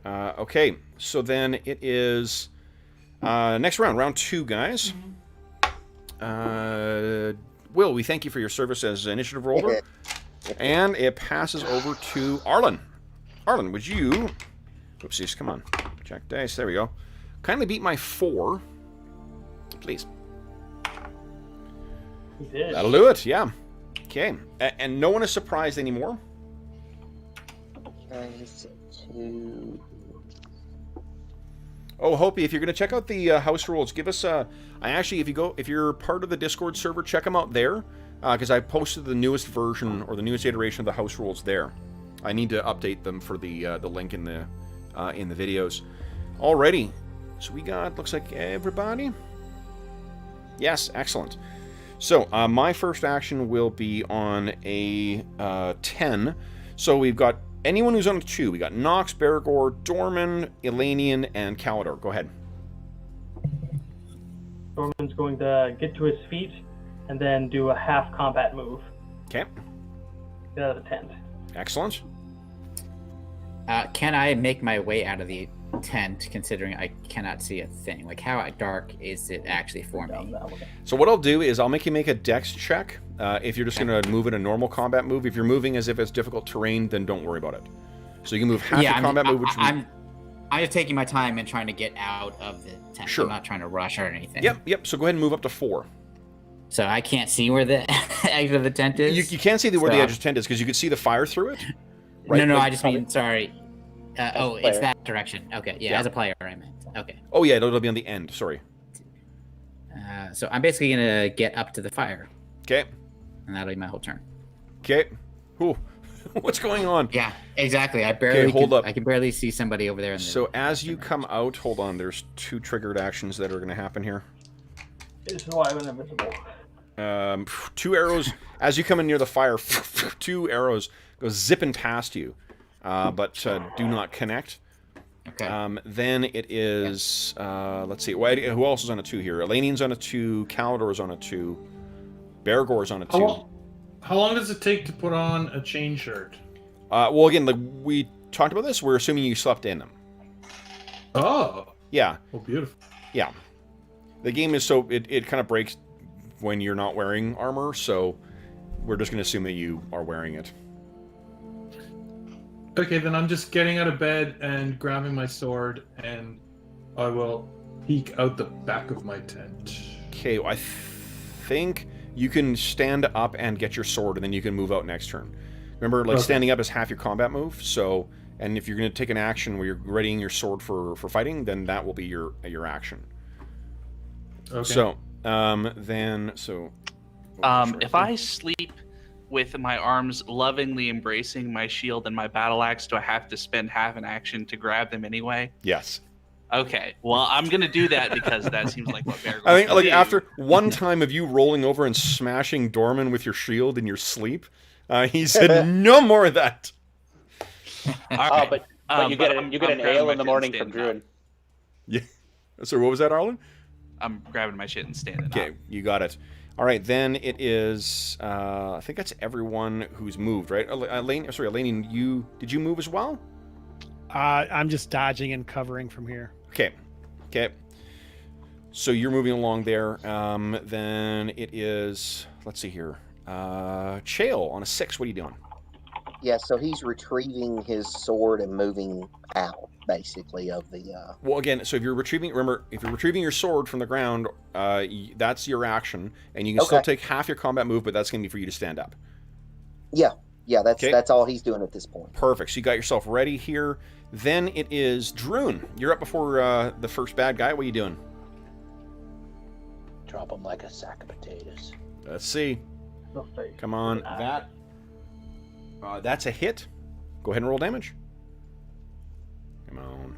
Okay. So then it is, next round, round 2, guys. Will, we thank you for your service as initiative roller. And it passes over to Arlen. Arlen, would you... Oopsies, come on. Check dice. There we go. Kindly beat my 4. Please.
He did.
That'll do it, yeah. Okay. And no one is surprised anymore.
Okay, so 2.
Oh, Hopi, if you're going to check out the house rules, give us a... if you're part of the Discord server, check them out there. Because I posted the newest version, or the newest iteration of the house rules there. I need to update them for the link in the videos. Alrighty. So we got, looks like everybody. Yes, excellent. So my first action will be on a 10. So we've got anyone who's on a 2. We got Knox, Bergour, Dorman, Elanion, and Calidor. Go ahead.
Dorman's going to get to his feet and then do a half combat move.
Okay.
Get out of the tent.
Excellent.
Can I make my way out of the tent, considering I cannot see a thing? Like, how dark is it actually for me?
So what I'll do is I'll make you make a dex check. If you're just going to move in a normal combat move. If you're moving as if it's difficult terrain, then don't worry about it. So you can move half your combat move, which
I'm just taking my time and trying to get out of the tent.
Sure.
I'm not trying to rush or anything.
Yep. So go ahead and move up to 4.
So I can't see where the edge of the tent is?
You can't see where the edge of the tent is because you can see the fire through it. Right?
No,
Like,
I just mean, sorry. It's that direction. Okay, yeah, as a player, I meant. Okay.
Oh, yeah, it'll be on the end. Sorry.
So I'm basically going to get up to the fire.
Okay.
And that'll be my whole turn.
Okay. Ooh. What's going on?
Yeah, exactly. I barely
hold up.
I can barely see somebody over there.
So as you come out, hold on, there's 2 triggered actions that are going to happen here.
This is why I'm invisible.
2 arrows, as you come in near the fire, 2 arrows go zipping past you, but do not connect.
Okay.
Then it is, let's see, who else is on a 2 here? Elanion's on a 2, Calidor is on a 2, Bergour is on a 2.
How long does it take to put on a chain shirt?
Well, again, like we talked about this, we're assuming you slept in them.
Oh.
Yeah.
Oh, beautiful.
Yeah. The game is so, it kind of breaks when you're not wearing armor, so we're just going to assume that you are wearing it.
Okay, then I'm just getting out of bed and grabbing my sword, and I will peek out the back of my tent.
Okay, well, I think you can stand up and get your sword, and then you can move out next turn. Remember, like, standing up is half your combat move, so, and if you're going to take an action where you're readying your sword for fighting, then that will be your action.
Okay.
So,
if I sleep with my arms lovingly embracing my shield and my battle axe, do I have to spend half an action to grab them anyway?
Yes.
Okay, well, I'm going to do that because that seems like what Bergour
I think, like,
do.
after one time of you rolling over and smashing Dorman with your shield in your sleep, he said, no more of that.
All right.
But you get an ale in the morning from Druin.
Yeah. So what was that, Arlen?
I'm grabbing my shit and standing
Okay,
up.
you got it. All right, then it is. I think that's everyone who's moved, right? Elanion, did you move as well?
I'm just dodging and covering from here.
Okay. So you're moving along there. Then it is. Let's see here. Chael on a 6. What are you doing?
Yeah, so he's retrieving his sword and moving out, basically, of the.
Well, again, so if you're retrieving your sword from the ground, that's your action, and you can still take half your combat move, but that's going to be for you to stand up.
Yeah, that's all he's doing at this point.
Perfect. So you got yourself ready here. Then it is Druin. You're up before the first bad guy. What are you doing?
Drop him like a sack of potatoes.
Let's see. Come on. That's a hit. Go ahead and roll damage. Come on.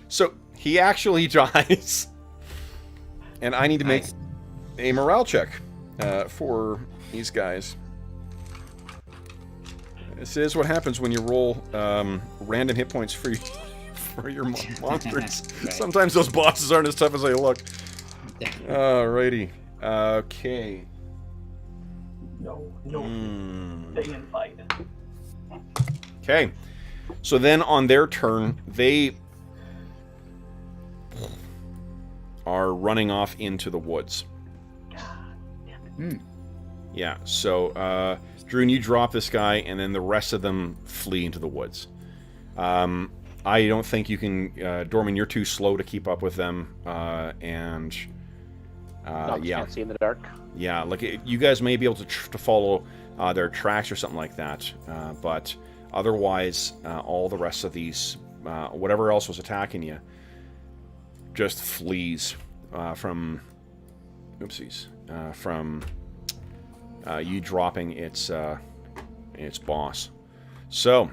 So he actually dies. And I need to make a morale check for these guys. This is what happens when you roll random hit points for your monsters.
Right.
Sometimes those bosses aren't as tough as they look. Alrighty. Okay.
No. Stay and fight.
Okay. So then on their turn, they are running off into the woods. Yeah, so Druin, you drop this guy, and then the rest of them flee into the woods. I don't think you can... Dorman, you're too slow to keep up with them, and...
Knox can't see in the dark.
Yeah, like you guys may be able to follow their tracks or something like that, but otherwise, all the rest of these, whatever else was attacking you, just flees from, from you dropping its boss. So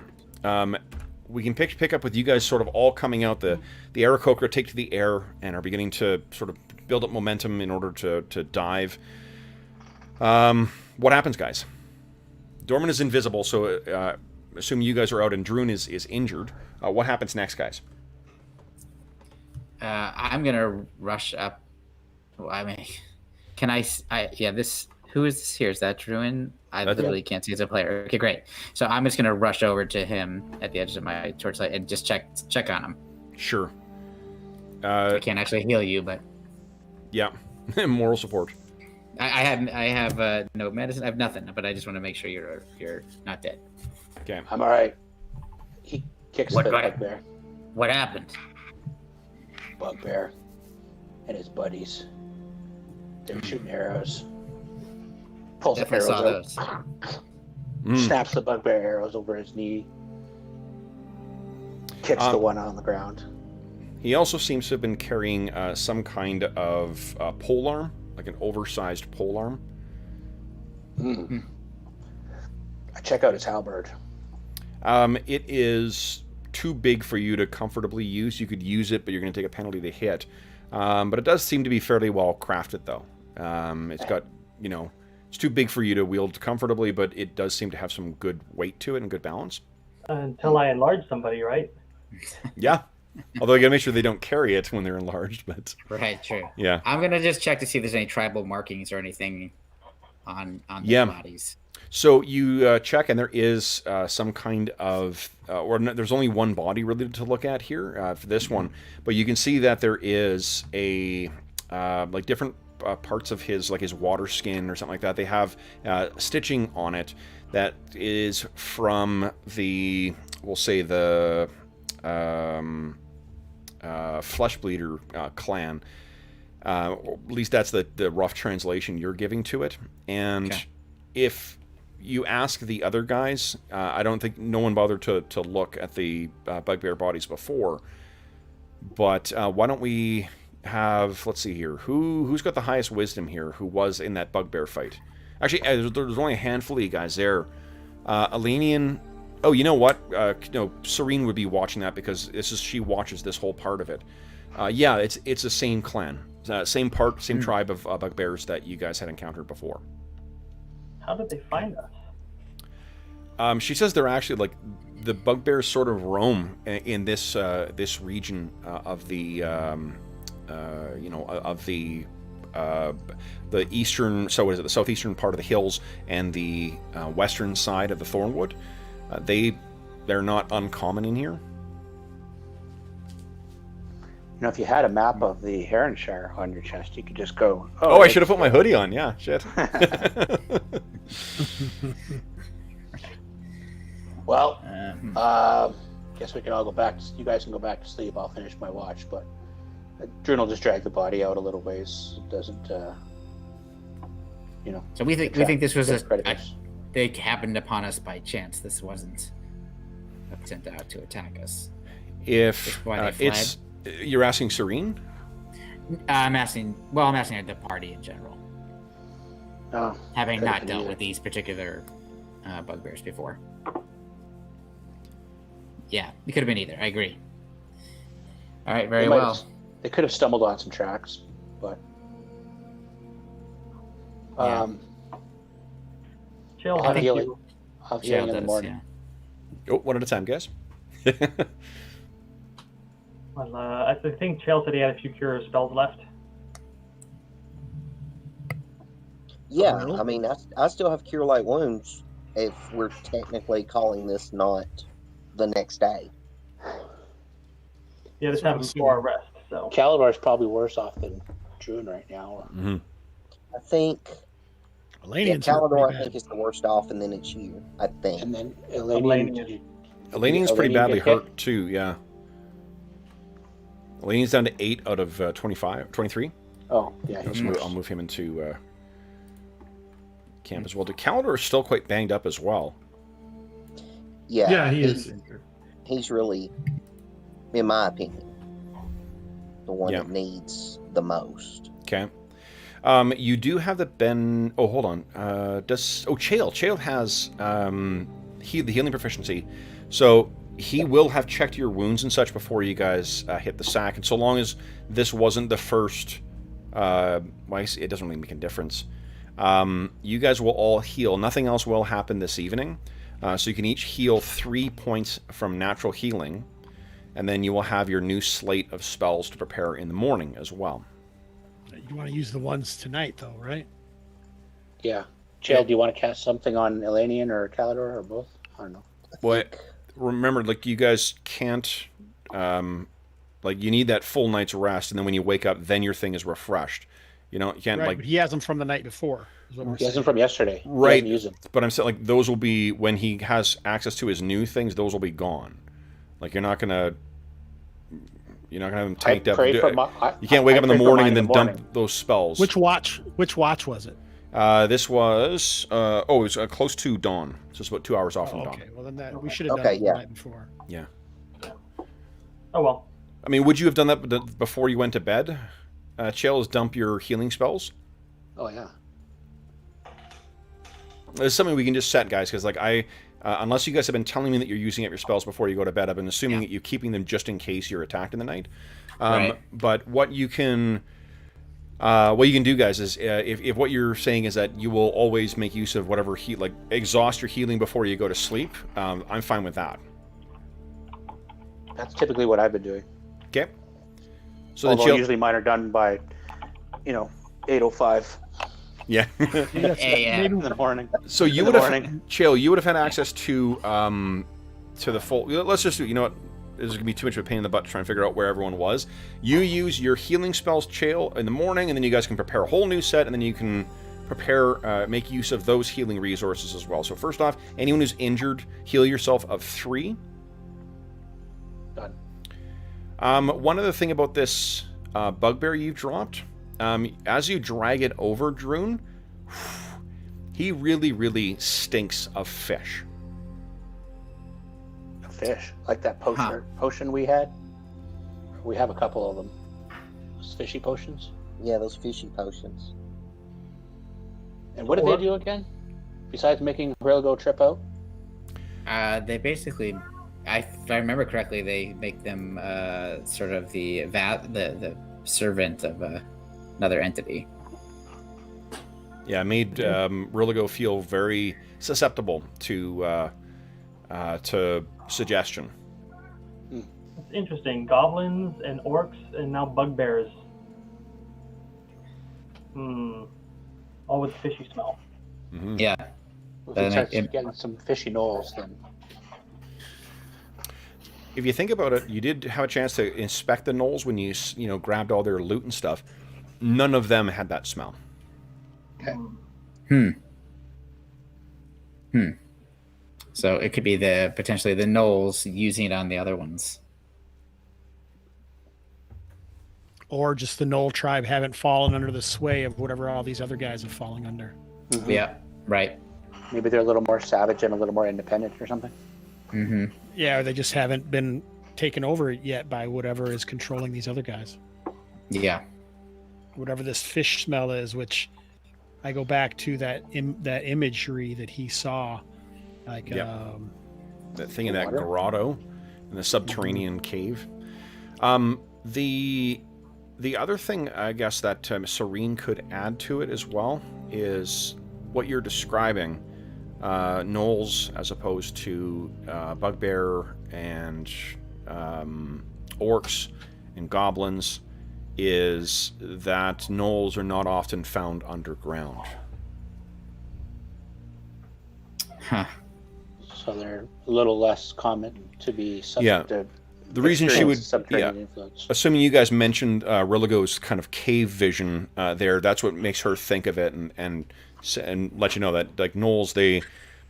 we can pick up with you guys sort of all coming out. The Aarakocra take to the air and are beginning to sort of build up momentum in order to dive. What happens, guys? Dorman is invisible, so assuming you guys are out and Druin is injured, what happens next, guys?
I'm gonna rush up. Well, I mean, can I? This. Who is this here? Is that Druin? I literally can't see as a player. Okay, great. So I'm just gonna rush over to him at the edge of my torchlight and just check on him.
Sure.
I can't actually heal you, but
yeah, moral support.
I have no medicine. I have nothing, but I just want to make sure you're not dead.
Okay.
I'm all right. He kicks the bugbear.
What happened?
Bugbear and his buddies. They're shooting arrows. Pulls the arrows out. Snaps the bugbear arrows over his knee. Kicks the one on the ground.
He also seems to have been carrying some kind of polearm, like an oversized polearm.
I check out his halberd.
It is too big for you to comfortably use. You could use it, but you're going to take a penalty to hit. But it does seem to be fairly well crafted, though. It's got, it's too big for you to wield comfortably, but it does seem to have some good weight to it and good balance.
Until I enlarge somebody, right?
Yeah. Although you gotta make sure they don't carry it when they're enlarged, but...
Right, true.
Yeah.
I'm gonna just check to see if there's any tribal markings or anything on their bodies.
So you check, and there is some kind of... there's only one body really to look at here for this one, but you can see that there is a... like different parts of his, like his water skin or something like that. They have stitching on it that is from the... We'll say the... Fleshbleeder clan. At least that's the rough translation you're giving to it. And if you ask the other guys, I don't think no one bothered to look at the bugbear bodies before. But why don't we have, let's see here, who's got the highest wisdom here? Who was in that bugbear fight? Actually, there's only a handful of you guys there. Elanion. Oh, you know what? Serene would be watching that because she watches this whole part of it. Yeah, it's the same clan, same tribe of bugbears that you guys had encountered before.
How did they find us?
She says they're actually like the bugbears sort of roam in this region of the of the eastern, so what is it, the southeastern part of the hills and the western side of the Thornwood. They're not uncommon in here.
If you had a map of the Heronshire on your chest, you could just go.
Oh, I should have put my hoodie on. Yeah, shit.
Well, guess we can all go back. You guys can go back to sleep. I'll finish my watch, but Druin will just drag the body out a little ways. It doesn't,
So we think this was
predators.
they happened upon us by chance. This wasn't sent out to attack us.
If
why they fled.
You're asking Serene?
I'm asking the party in general.
Oh,
Having
could've
not
been
dealt
either.
with these particular bugbears before. Yeah, it could have been either. I agree. All right, very well.
They could have stumbled on some tracks, but
Yeah.
Chill.
I'll
think
heal
you-
it. I'll heal
Jail
in the
does,
morning.
yeah.
Oh, one at a time, guys.
Well, I think Chael said he had a few cure spells left.
Yeah,
Well.
I mean, I still have Cure Light Wounds if we're technically calling this not the next day.
Yeah, just
That's what
have
I'm
him 4 hour rest. So
Calibar's probably worse off than Druin right now.
Mm-hmm.
I think,
Elanion's
Calidor, I
pretty
think, is the worst off, and then it's you, I think.
And then
Elanion.
Elanion's pretty
Elanion
badly
get hit?
hurt too. Yeah. Elanion's down to 8 out of 23.
Oh, yeah. He's worse.
I'll move him into camp as well. Calidor is still quite banged up as well.
Yeah,
Yeah, he is injured.
He's really, in my opinion, the one
Yeah.
that needs the most.
Okay. You do have the Ben. Oh, hold on. Chael? Chael has the healing proficiency, so he will have checked your wounds and such before you guys hit the sack. And so long as this wasn't the first, it doesn't really make a difference. You guys will all heal. Nothing else will happen this evening, so you can each heal 3 points from natural healing, and then you will have your new slate of spells to prepare in the morning as well.
You want to use the ones tonight, though, right?
Yeah. Chael, do you want to cast something on Elanion or Calidor or both? I don't know.
Well, remember, you guys can't, you need that full night's rest, and then when you wake up, then your thing is refreshed. You can't,
Right, but he has them from the night before. Is what we're
He has
saying.
them from yesterday. He
Right.
hasn't used them.
But I'm saying, those will be, when he has access to his new things, those will be gone. You're not going to have him tanked up. You can't wake up in the morning and then dump those spells.
Which watch was it?
This was, it was close to dawn. So it's about 2 hours off from dawn.
Okay, well then we should have done
Okay,
it
yeah.
the night before.
Yeah.
Oh well.
I mean, would you have done that before you went to bed? Chael, is dump your healing spells?
Oh, yeah.
It's something we can just set, guys, because unless you guys have been telling me that you're using up your spells before you go to bed, I've been assuming that you're keeping them just in case you're attacked in the night.
Right.
But what you can do, guys, is if what you're saying is that you will always make use of whatever exhaust your healing before you go to sleep, I'm fine with that.
That's typically what I've been doing.
Okay. So
Although
then Chael,
usually mine are done by, 8:05
yeah.
in the morning.
So you
In
would
the
have,
morning.
Chael, you would have had access to the full. Let's just do. You know what? This is gonna be too much of a pain in the butt to try and figure out where everyone was. You use your healing spells, Chael, in the morning, and then you guys can prepare a whole new set, and then you can make use of those healing resources as well. So first off, anyone who's injured, heal yourself of 3.
Done.
One other thing about this bugbear you've dropped, as you drag it over Druin, he really, really stinks of fish.
Fish. Like that potion we had. We have a couple of them. Those fishy potions.
Yeah, those fishy potions.
And what did they do again? Besides making Bergour trip out?
They basically, if I remember correctly, they make them sort of the servant of another entity.
Yeah, it made Rilligo feel very susceptible to suggestion.
It's interesting. Goblins and orcs and now bugbears Always fishy smell.
Mm-hmm.
Yeah.
If it starts getting some fishy knolls, then
If you think about it, you did have a chance to inspect the gnolls when you grabbed all their loot and stuff. None of them had that smell.
okay.
So it could be potentially the gnolls using it on the other ones.
Or just the Knoll tribe haven't fallen under the sway of whatever all these other guys are falling under.
Mm-hmm.
Yeah, right.
Maybe they're a little more savage and a little more independent or something.
Mm-hmm.
Yeah, or they just haven't been taken over yet by whatever is controlling these other guys.
Yeah.
Whatever this fish smell is, which I go back to that imagery that he saw, like
That thing in that grotto, in the subterranean cave. The other thing, I guess, that Serene could add to it as well is what you're describing, gnolls as opposed to bugbear and orcs and goblins, is that gnolls are not often found underground.
Huh.
So they're a little less common to be subject to.
The reason she would,
subterranean influence.
assuming you guys mentioned Rilligo's kind of cave vision there, that's what makes her think of it, and let you know that like gnolls,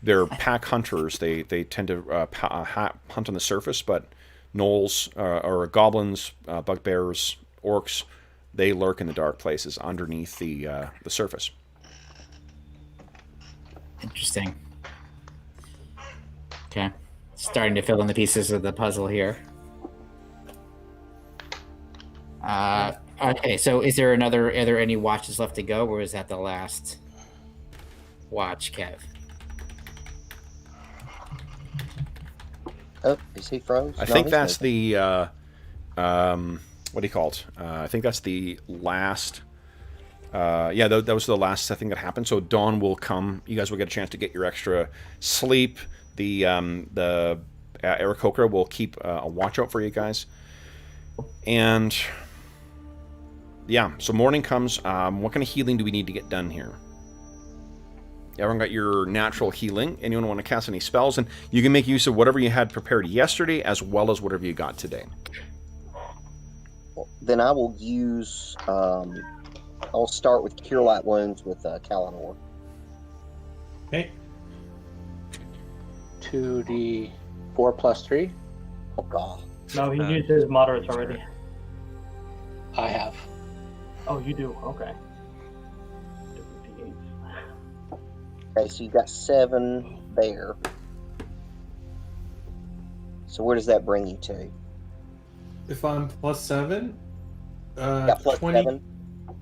they're pack hunters. They tend to hunt on the surface, but gnolls or goblins, bugbears, orcs, they lurk in the dark places underneath the surface.
Interesting. Okay. Starting to fill in the pieces of the puzzle here. Okay, so are there any watches left to go, or is that the last watch, Kev?
Oh, is he froze?
I think that's the what do you call it? I think that's the last. That was the last thing that happened. So dawn will come. You guys will get a chance to get your extra sleep. The Aarakocra will keep a watch out for you guys. And yeah, so morning comes. What kind of healing do we need to get done here? Everyone got your natural healing. Anyone want to cast any spells? And you can make use of whatever you had prepared yesterday as well as whatever you got today.
Then I will use. I'll start with Cure Light Wounds with Kalanor.
Okay.
2d4 plus 3.
Oh God.
No, he used his moderates already.
I have.
Oh, you do? Okay.
Okay, so you got 7 there. So where does that bring you to?
If I'm plus 7,
Plus
20,
7.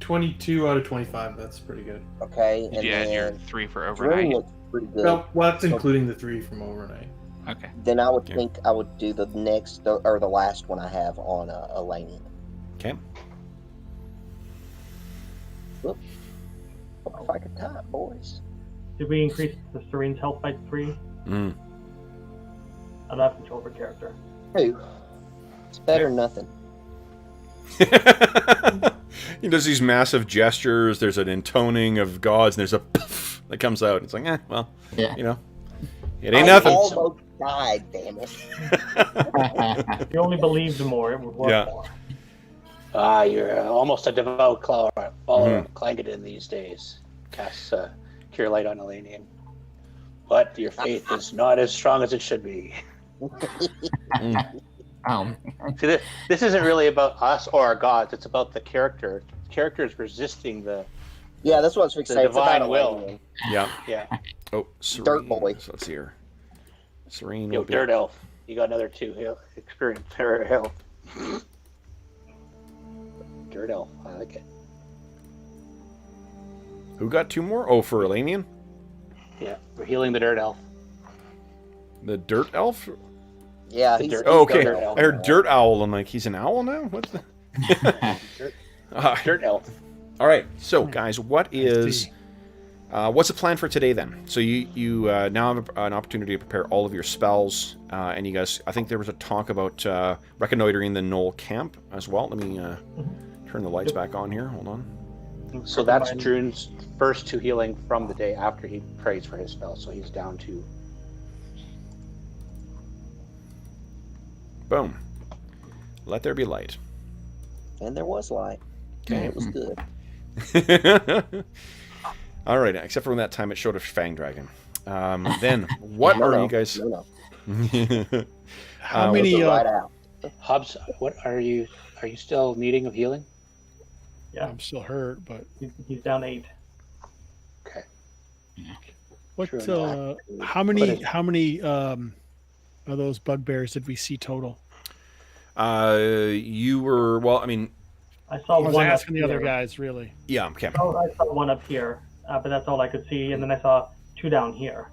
22 out of 25. That's pretty good.
Okay,
Did
and
you add your
then
3 for
Druin
overnight?
looks pretty good.
Well, that's including the 3 from overnight.
Okay.
Then I would think I would do the next or the last one I have on Elanion.
Okay.
Whoop. Hope if I could type, boys.
Did we increase the Serene's health by 3?
Mm.
I don't have control over character.
Two. It's better than nothing.
He does these massive gestures. There's an intoning of gods, and there's a poof that comes out. It's like,
Yeah.
It ain't nothing.
I almost died, damn it.
If you only believed more, it would work more.
You're almost a devout follower of Clangeddin these days. Cast Cure Light on Elanion. But your faith is not as strong as it should be. See, this isn't really about us or our gods. It's about the character. The character is resisting the
that's what I was fixing to say. It's
divine
about
will.
Elanion.
Yeah.
Oh, Serene.
Dirt boy.
So let's see here. Serene.
Yo,
will be-
Dirt Elf. You got another 2 experience. Health. Dirt Elf. I like it.
Who got 2 more? Oh, for Elanion?
Yeah, we're healing the Dirt Elf.
The Dirt Elf?
Yeah,
The
he's,
dirt-
Oh, okay.
Dirt Elf.
I heard Dirt Owl. I'm like, he's an owl now? What's the...
Dirt Elf.
All right, so guys, what's the plan for today then? So you now have an opportunity to prepare all of your spells, and you guys, I think there was a talk about reconnoitering the Knoll camp as well. Let me turn the lights back on here. Hold on.
So that's Druin's first 2 healing from the day after he prays for his spell. So he's down to.
Boom. Let there be light.
And there was light. And it was good.
All right, except for when that time it showed a Fang Dragon. Then, what are you guys...
No.
How many...
right out.
Hobbs, what are you still needing of healing?
Yeah,
I'm still hurt, but...
he's down 8.
Okay.
What?
Sure,
How many of those bugbears did we see total?
You were... Well, I mean...
I saw
I was
one
asking
up
the other
here.
guys, really.
Yeah, okay.
Oh, I saw one up here, but that's all I could see. And then I saw 2 down here.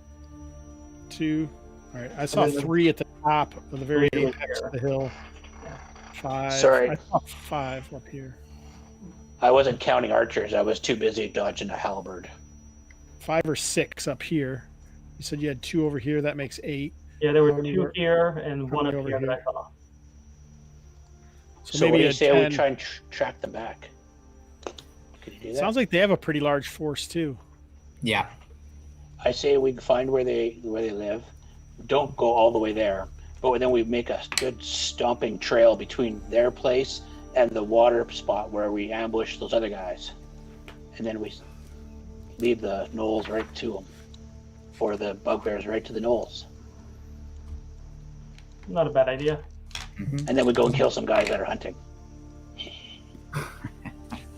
2. All right. I saw
then
3 at the top of the very
3
apex
here.
of the hill.
Yeah.
5.
Sorry.
I saw 5 up here.
I wasn't counting archers. I was too busy dodging a halberd.
5 or 6 up here. You said you had 2 over here. That makes 8.
Yeah, there were
How many
2
were-
here and
how
1
many
up
over
here that
here?
I saw.
So,
So what
maybe
do you
a
say
10.
we try and track them back? Can you do that?
Sounds like they have a pretty large force too.
Yeah.
I say we find where they live. Don't go all the way there, but then we make a good stomping trail between their place and the water spot where we ambush those other guys, and then we lead the gnolls right to them, or the bugbears right to the gnolls,
Not a bad idea.
and then we go and kill some guys that are hunting.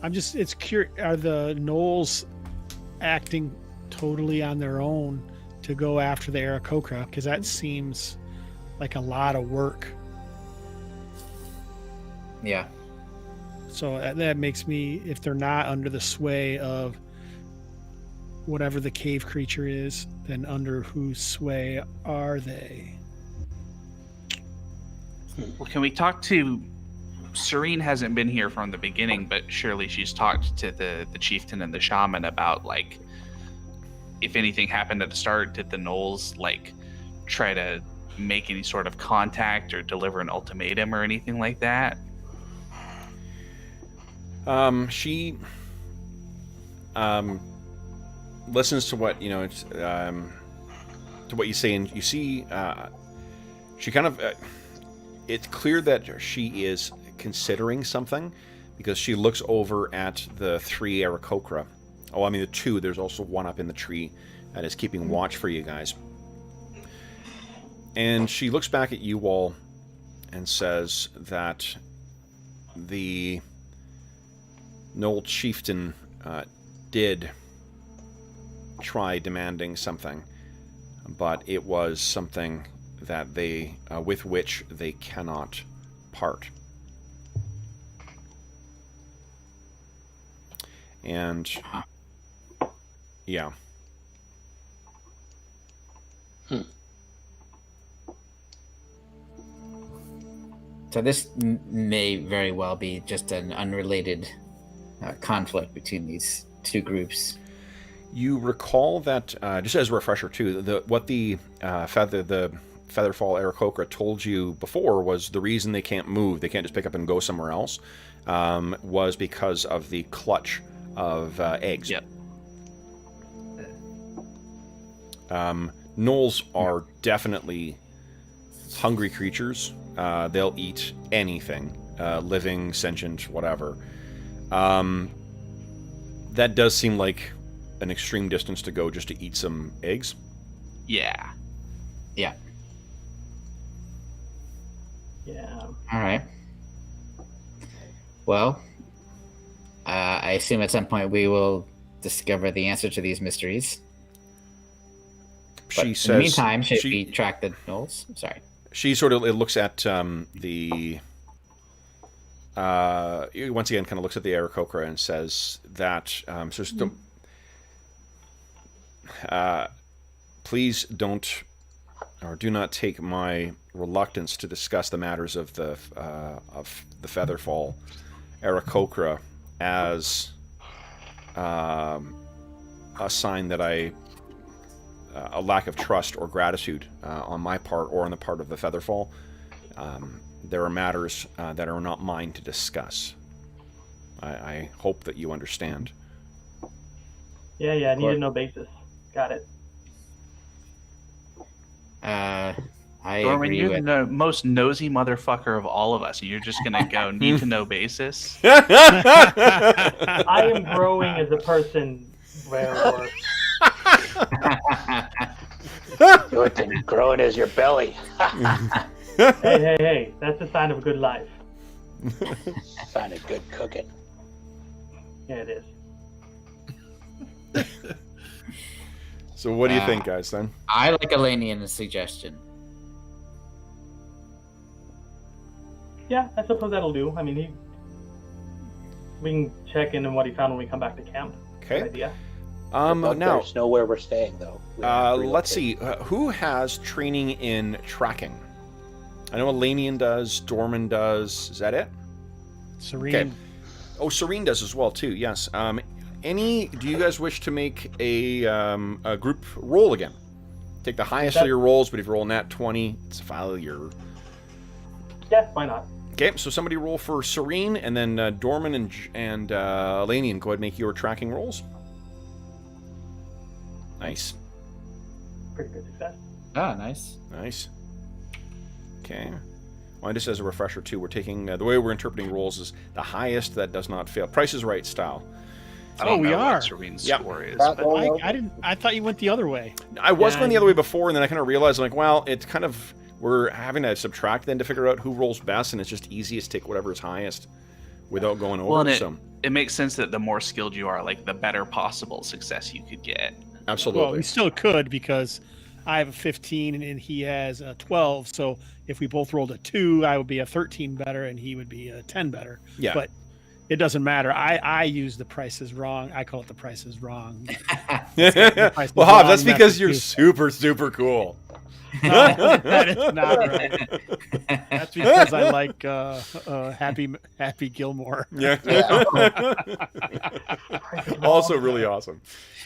It's curious. Are the gnolls acting totally on their own to go after the Aarakocra? Because that seems like a lot of work.
Yeah.
So that makes me, if they're not under the sway of whatever the cave creature is, then under whose sway are they?
Well, can we talk to... Serene hasn't been here from the beginning, but surely she's talked to the chieftain and the shaman about, like, if anything happened at the start, did the gnolls, like, try to make any sort of contact or deliver an ultimatum or anything like that?
She listens to what to what you say, and you see she kind of it's clear that she is considering something, because she looks over at the 3 Aarakocra. Oh, I mean the 2. There's also one up in the tree that is keeping watch for you guys. And she looks back at you all and says that the Gnoll chieftain did try demanding something, but it was something that they with which they cannot part. And yeah.
So this may very well be just an unrelated conflict between these 2 groups.
You recall that, just as a refresher too, what the Featherfall Aarakocra told you before was the reason they can't move, they can't just pick up and go somewhere else, was because of the clutch of eggs.
Yep.
Gnolls are definitely hungry creatures. They'll eat anything, living, sentient, whatever. That does seem like an extreme distance to go just to eat some eggs.
Yeah.
Yeah.
Yeah.
All right. Well, I assume at some point we will discover the answer to these mysteries. But
She
in
says.
the meantime, should we track the gnolls? Sorry.
She sort of looks at the. Once again, kind of looks at the Aarakocra and says that. Please don't, or do not take my reluctance to discuss the matters of the Featherfall Aarakocra as a sign that a lack of trust or gratitude on my part or on the part of the Featherfall. There are matters that are not mine to discuss. I hope that you understand.
Yeah, needed no basis. Got it.
I
Dorman,
agree
you're
with.
the most nosy motherfucker of all of us, and you're just gonna go need to know basis.
I am growing as a person, Bergour.
Good thing growing is your belly.
Hey, that's a sign of a good life.
Sign of good cooking.
Yeah, it is.
So what do you think, guys, then?
I like Elanion's suggestion.
Yeah, I suppose that'll do. I mean, we can check in on what he found when we come back to camp.
Okay.
Good idea.
Now,
There's know where we're staying, though. We have to
let's
relocate.
see. Who has training in tracking? I know Elanion does. Dorman does. Is that it?
Serene.
Okay. Oh, Serene does as well too. Yes. Do you guys wish to make a group roll again? Take the highest of your rolls, but if you roll nat 20, it's a failure.
Yeah, why not?
Okay, so somebody roll for Serene, and then Dorman and Elanion, go ahead and make your tracking rolls. Nice.
Pretty good success.
Ah, nice.
Nice. Okay. Well, just as a refresher, too, we're taking... the way we're interpreting rolls is the highest that does not fail. Price is Right style.
I don't
we
know
are.
what Serene's
Yep.
score is.
That
But
roll-
I thought you went the other way.
I was
Yeah,
going the other way before, and then I kind of realized, like, well, it's kind of... We're having to subtract then to figure out who rolls best, and it's just easiest to take whatever is highest without going over.
well, and
So,
it makes sense that the more skilled you are, like the better possible success you could get.
absolutely.
Well, we still could because I have a 15 and he has a 12. So if we both rolled a 2, I would be a 13 better and he would be a 10 better.
Yeah.
But it doesn't matter. I use the Price is Wrong. I call it the Price is Wrong.
Well, Hobbs, that's because you're super, super cool.
No, that is not right. That's because I like Happy Gilmore.
Yeah. Also really awesome.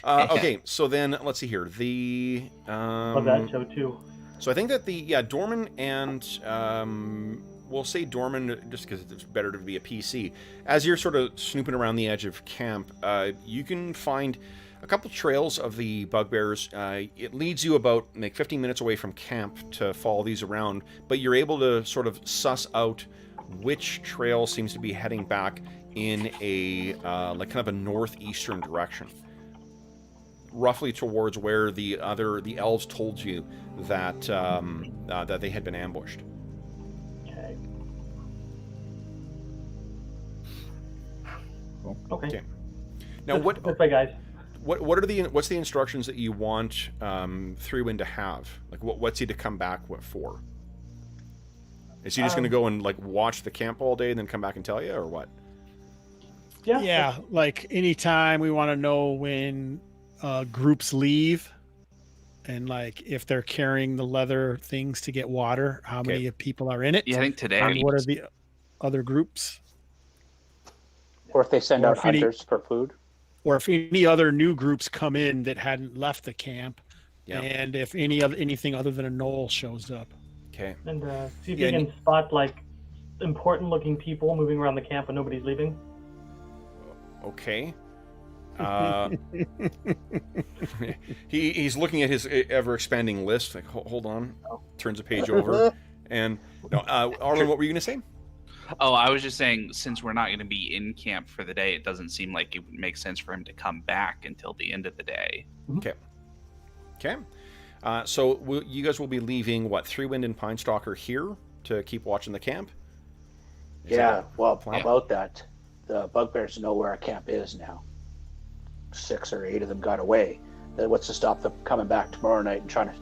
Okay, so then let's see here. The
Love that show too.
so I think that Dorman and we'll say Dorman just because it's better to be a PC. As you're sort of snooping around the edge of camp, you can find a couple trails of the bugbears. It leads you about 15 minutes away from camp to follow these around, but you're able to sort of suss out which trail seems to be heading back in a like kind of a northeastern direction, roughly towards where the elves told you that that they had been ambushed.
Okay.
Cool.
Okay.
Now,
This way, guys.
what's the instructions that you want Thruin to have? Like, what's he to come back for? Is he just going to go and like watch the camp all day and then come back and tell you, or what?
Yeah.
Yeah, like anytime we want to know when groups leave and like if they're carrying the leather things to get water, how many people are in it?
Yeah, I think today.
And what are the other groups?
Or if they send
Or
out
if any-
hunters for food.
Or if any other new groups come in that hadn't left the camp,
Yeah.
and if anything other than a knoll shows up.
Okay.
And see if
Yeah,
you can spot like important-looking people moving around the camp when nobody's leaving.
Okay. He's looking at his ever-expanding list. Like, hold on. Turns a page over. And no, Arlen, what were you going to say?
Oh, I was just saying, since we're not going to be in camp for the day, it doesn't seem like it would make sense for him to come back until the end of the day.
Okay. So you guys will be leaving, what, Threewind and Pinestalker here to keep watching the camp? Is
Yeah,
that
well,
the plan?
about that, the bugbears know where our camp is now. 6 or 8 of them got away. What's to stop them coming back tomorrow night and trying to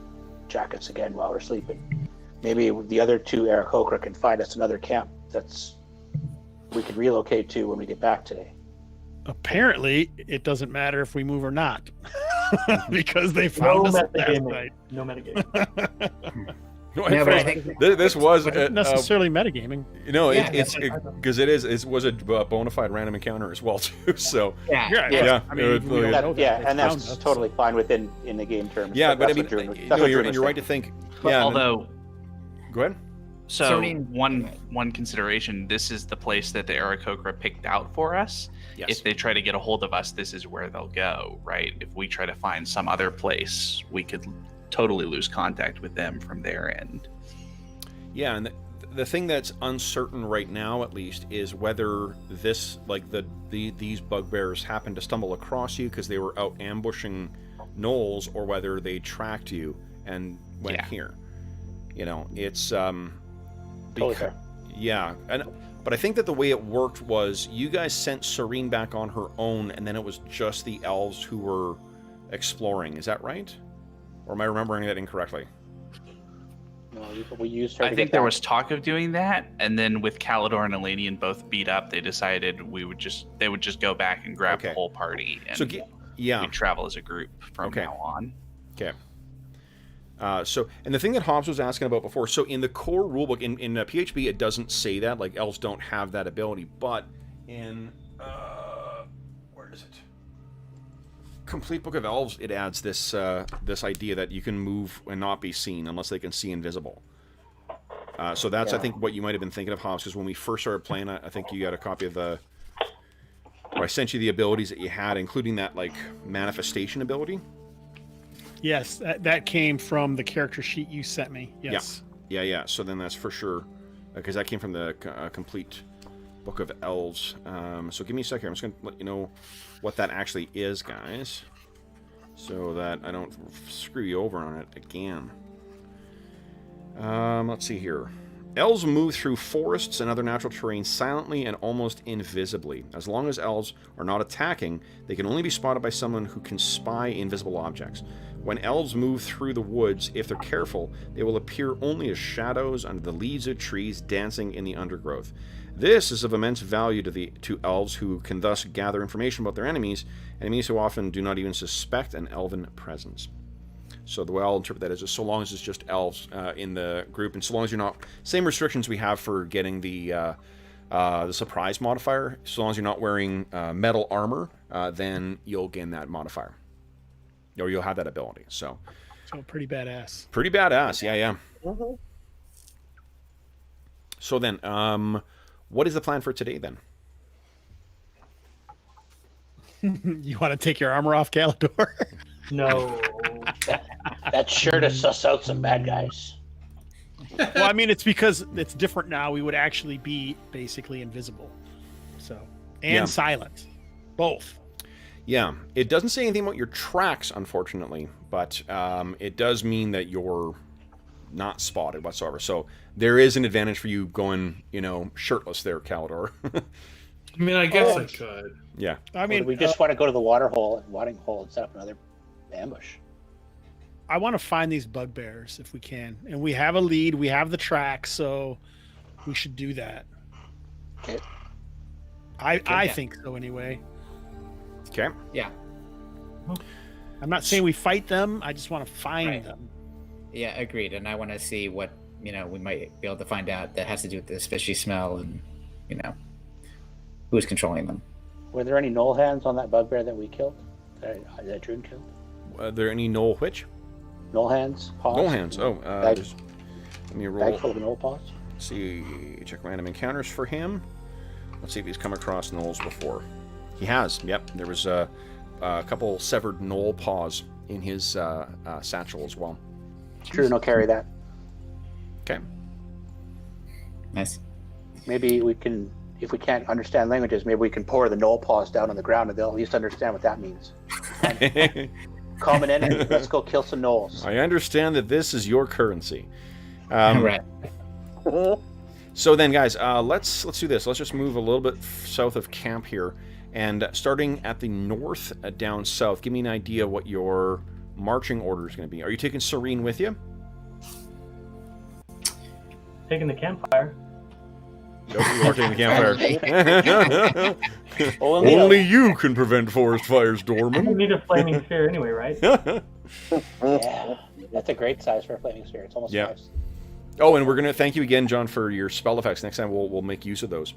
jack us again while we're sleeping? Maybe the other 2, Eric Hokra, can find us another camp we could relocate to when we get back today.
Apparently, it doesn't matter if we move or not, because they found
No
us last
metagaming.
night.
No metagaming.
No,
Yeah,
in
but I
fact,
think
this was
Not necessarily metagaming.
Yeah,
because it was a bona fide random encounter as well too. So
yeah.
Yeah.
I mean, we all know that.
Yeah,
They
and
found
that's
us.
totally fine in the game terms.
yeah, but I
that's
mean,
what Druin- that's
no,
what
you're
Druin was
right to
saying.
think.
But
Yeah.
although
Go ahead.
So
Serene-
one consideration: this is the place that the Aarakocra picked out for us.
Yes.
If they try to get a hold of us, this is where they'll go, right? If we try to find some other place, we could totally lose contact with them from their end.
Yeah, and the thing that's uncertain right now, at least, is whether this, like these bugbears, happened to stumble across you because they were out ambushing gnolls, or whether they tracked you and went here. You know, it's
Totally fair.
yeah, but I think that the way it worked was you guys sent Serene back on her own, and then it was just the elves who were exploring. Is that right? Or am I remembering that incorrectly?
No, we used her.
I
to
think
get
there
back.
was talk of doing that, and then with Calidor and Elanion both beat up, they decided they would just go back and grab the whole party, and
So
we'd travel as a group from now on.
Okay. So, and the thing that Hobbs was asking about before, so in the core rulebook, in PHB, it doesn't say that, like, elves don't have that ability, but in, where is it? Complete Book of Elves, it adds this, this idea that you can move and not be seen unless they can see invisible. So that's, I think, what you might have been thinking of, Hobbs, because when we first started playing, I think you got a copy of the, or I sent you the abilities that you had, including that, like, manifestation ability.
Yes, that came from the character sheet you sent me. Yes.
Yeah. So then that's for sure, because that came from the complete Book of Elves. So give me a second. I'm just going to let you know what that actually is, guys, so that I don't screw you over on it again. Let's see here. Elves move through forests and other natural terrain silently and almost invisibly. As long as elves are not attacking, they can only be spotted by someone who can spy invisible objects. When elves move through the woods, if they're careful, they will appear only as shadows under the leaves of trees dancing in the undergrowth. This is of immense value to elves, who can thus gather information about their enemies who often do not even suspect an elven presence. So the way I'll interpret that is just so long as it's just elves in the group, and so long as you're not... Same restrictions we have for getting the surprise modifier. So long as you're not wearing metal armor, then you'll gain that modifier. Or you'll have that ability. So
pretty badass.
Pretty badass, yeah.
Mm-hmm.
So then, what is the plan for today, then?
You want to take your armor off, Calidor?
No.
That's sure to suss out some bad guys.
Well, I mean, it's because it's different now. We would actually be basically invisible. So, and silent. Both.
Yeah, it doesn't say anything about your tracks, unfortunately, but it does mean that you're not spotted whatsoever. So there is an advantage for you going, shirtless there, Calidor.
I mean, I guess I could.
Yeah.
I mean,
we just want to go to the watering hole and set up another ambush.
I want to find these bugbears if we can. And we have a lead, we have the track, so we should do that.
Okay.
I think so anyway.
Okay.
Yeah.
I'm not saying we fight them, I just want to find them.
Yeah, agreed. And I want to see what, we might be able to find out that has to do with this fishy smell and, who's controlling them.
Were there any gnoll hands on that bugbear that we killed? That Druin killed?
Are there any gnoll which?
Gnoll hands? Paws?
Gnoll hands. Oh, let me roll.
Bag full of gnoll paws?
Let's see, check random encounters for him. Let's see if he's come across gnolls before. He has. Yep, there was a couple severed gnoll paws in his satchel as well.
Druin will carry that.
Okay.
Nice.
Maybe we can, if we can't understand languages, maybe we can pour the gnoll paws down on the ground and they'll at least understand what that means. Coming in and let's go kill some gnolls.
I understand that this is your currency.
Right.
So then, guys, let's do this. Let's just move a little bit south of camp here, and starting at the north down south, give me an idea what your marching order is going to be. Are you taking Serene with you?
Taking the campfire.
Nope, you are taking the campfire. Only you can prevent forest fires,
You
Dorman.
need a flaming sphere anyway, right?
Yeah, that's a great size for a flaming sphere. It's almost
Yeah.
5.
Oh, and we're going to thank you again, John, for your spell effects. Next time we'll make use of those.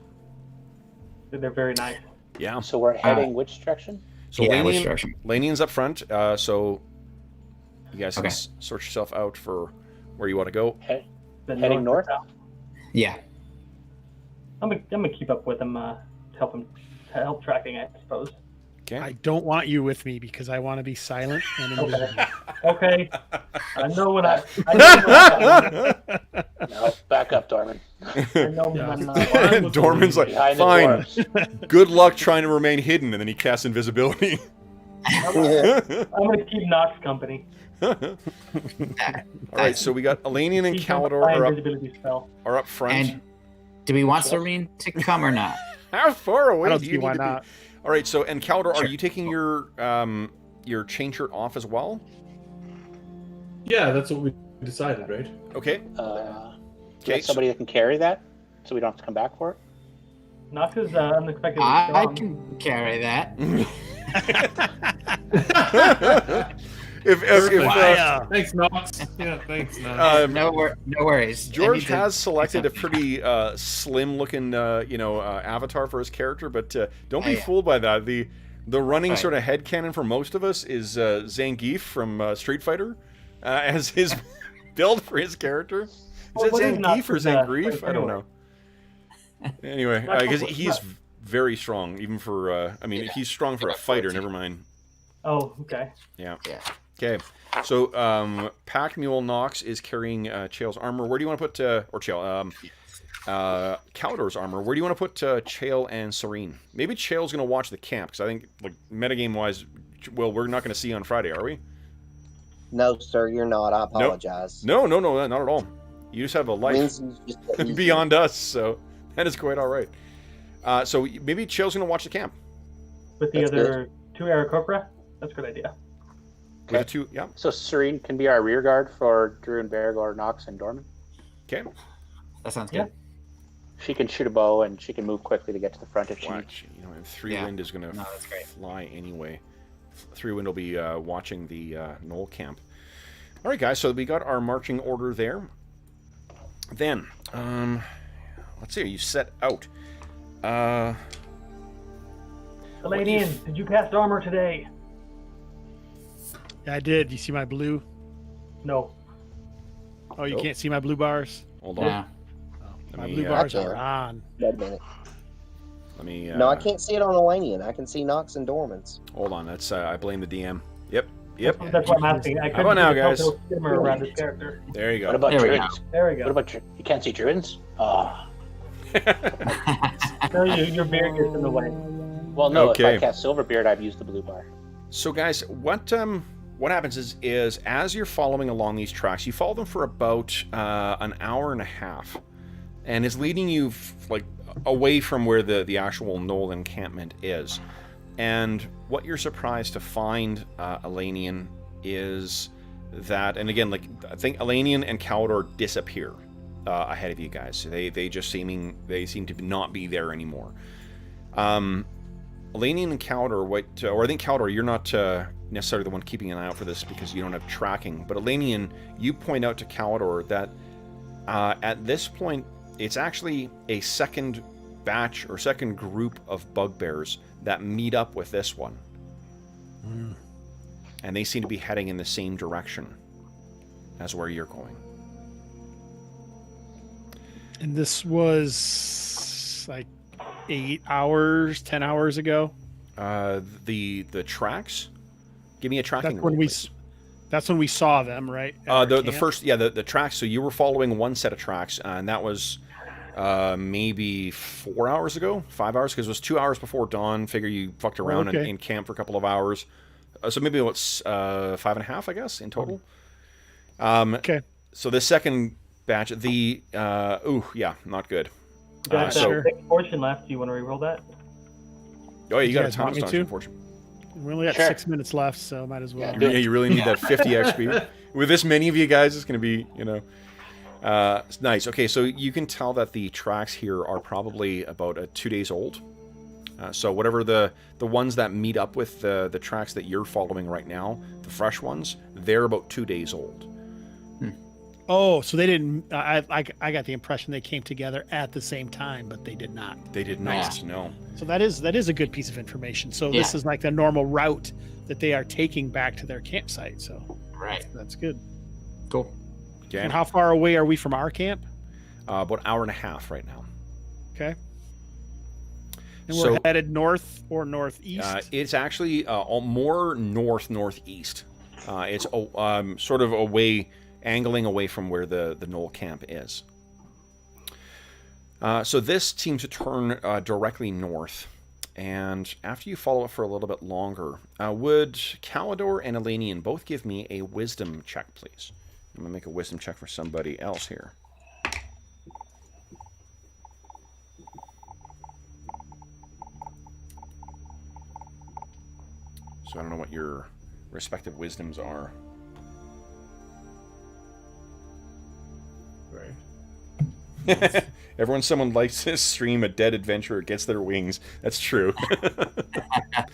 They're very nice.
Yeah.
So we're heading which direction?
So
Yeah, which
Lanian,
direction?
Lanian's up front, so you guys can sort yourself out for where you want to go.
The
Heading north?
to south.
Yeah.
I'm gonna keep up with him to help tracking, I suppose.
Okay.
I don't want you with me because I want to be silent and invisible.
Okay. I know what I
No, back up, Dorman.
know when I'm not.
Yeah.
Dorman's like,
Behind the
fine.
dwarves.
Good luck trying to remain hidden, and then he casts invisibility.
I'm gonna keep Knox company.
All right, so we got Elanion and
He's got
Calidor
my
are
invisibility spell.
up front.
And do we want Serene to come or not?
How far away
I don't
do
see
you
why
need to
not.
be? All right, so and Calidor, are
Sure.
you taking your chain shirt off as well?
Yeah, that's what we decided, right?
Okay.
Do you
Okay.
have somebody that can carry that, so we don't have to come back for it?
Knox is unexpectedly
I
strong.
can carry that.
if
Thanks, Knox. Yeah, thanks, Knox.
No worries.
George has selected a pretty slim-looking, avatar for his character, but don't be
Yeah.
fooled by that. The running
Right.
sort of headcanon for most of us is Zangief from Street Fighter as his build for his character. Is it
What is
Zangief
Knox
or
with,
Zangief? I don't
anyway?
know. Anyway,
Knox
because
with-
he's very strong, even for. He's strong for a fighter. Never mind.
Oh, okay.
Yeah.
Yeah.
Okay. So, Pack Mule Knox is carrying Chael's armor. Where do you want to put, Calidor's armor? Where do you want to put Chael and Serene? Maybe Chael's going to watch the camp, because I think, like, metagame-wise, well, we're not going to see on Friday, are we?
No, sir, you're not. I apologize.
No, not at all. You just have a life
Lindsay's just easy.
beyond us, so that is quite all right. So maybe Chael's going to watch the camp.
With the
That's
other two Aarakocra? That's a good idea.
With the two, yeah.
So Serene can be our rear guard for Druin, Bergour, Knox, and Dorman.
Okay.
That sounds
Yeah.
good.
She can shoot a bow and she can move quickly to get to the front if she needs.
Watch. And Three
Yeah.
Wind is going to
No, that's great.
fly anyway. Three Wind will be watching the Knoll camp. All right, guys. So we got our marching order there. Then, let's see. You set out.
Elanion, did you cast armor today?
Yeah, I did. You see my blue?
No.
Oh, you
Nope.
can't see my blue bars?
Hold on.
Yeah.
My
me,
blue
uh,
bars
I can.
are on.
Wait a minute.
Let me.
No, I can't see it on Elanion. I can see Knox and Dorman's.
Hold on. That's. I blame the DM. Yep.
That's what I'm asking. I couldn't
about now,
see the
guys?
telltale shimmer around this character.
There you
What
go.
about
There we
Druids?
There we
What
go.
about you can't see Druids?
No, your beard gets in the way.
Well, no.
Okay.
If I cast Silverbeard, I've used the blue bar.
So, guys, what happens is as you're following along these tracks, you follow them for about an hour and a half, and it's leading you away from where the actual Knoll encampment is. And what you're surprised to find, Elanion, is that, and again, I think Elanion and Calidor disappear ahead of you guys. They seem to not be there anymore. Elanion and Calidor, or I think Calidor, you're not necessarily the one keeping an eye out for this because you don't have tracking. But Elanion, you point out to Calidor that at this point, it's actually a second batch or second group of bugbears that meet up with this one. And they seem to be heading in the same direction as where you're going.
And this was like 8 hours, 10 hours ago.
The tracks? Give me a tracking
That's when
roll,
we
please.
That's when we saw them, right? At our
The
camp?
first, the tracks. So you were following one set of tracks, and that was maybe 4 hours ago, 5 hours, because it was 2 hours before dawn. Figure you fucked around
okay.
in camp for a couple of hours. So maybe what's 5.5, I guess, in total.
Okay.
So the second batch, not good.
You got
so-
a 6 fortune left. Do you want to reroll that?
Oh, you
You
got a
guys
ton of
want me
astonishing
to?
fortune.
We only got
Sure.
6 minutes left, so might as well.
Yeah, do
Yeah, you really need that 50 XP. With this many of you guys, it's going to be, it's nice. Okay, so you can tell that the tracks here are probably about 2 days old. So whatever the ones that meet up with the tracks that you're following right now, the fresh ones, they're about 2 days old.
Oh, so they didn't. I got the impression they came together at the same time, but they did not.
They did not know.
So that is a good piece of information. So this
Yeah.
is like the normal route that they are taking back to their campsite. So
Right.
that's good.
Cool.
Okay.
And how far away are we from our camp?
about an hour and a half right now.
Okay. And
So-
we're headed north or northeast.
It's actually more northeast. It's sort of angling away from where the knoll camp is. So this seems to turn directly north. And after you follow it for a little bit longer, would Calidor and Elanion both give me a wisdom check, please? I'm going to make a wisdom check for somebody else here. So I don't know what your respective wisdoms are.
Right.
Someone likes this stream, a dead adventurer gets their wings. That's true.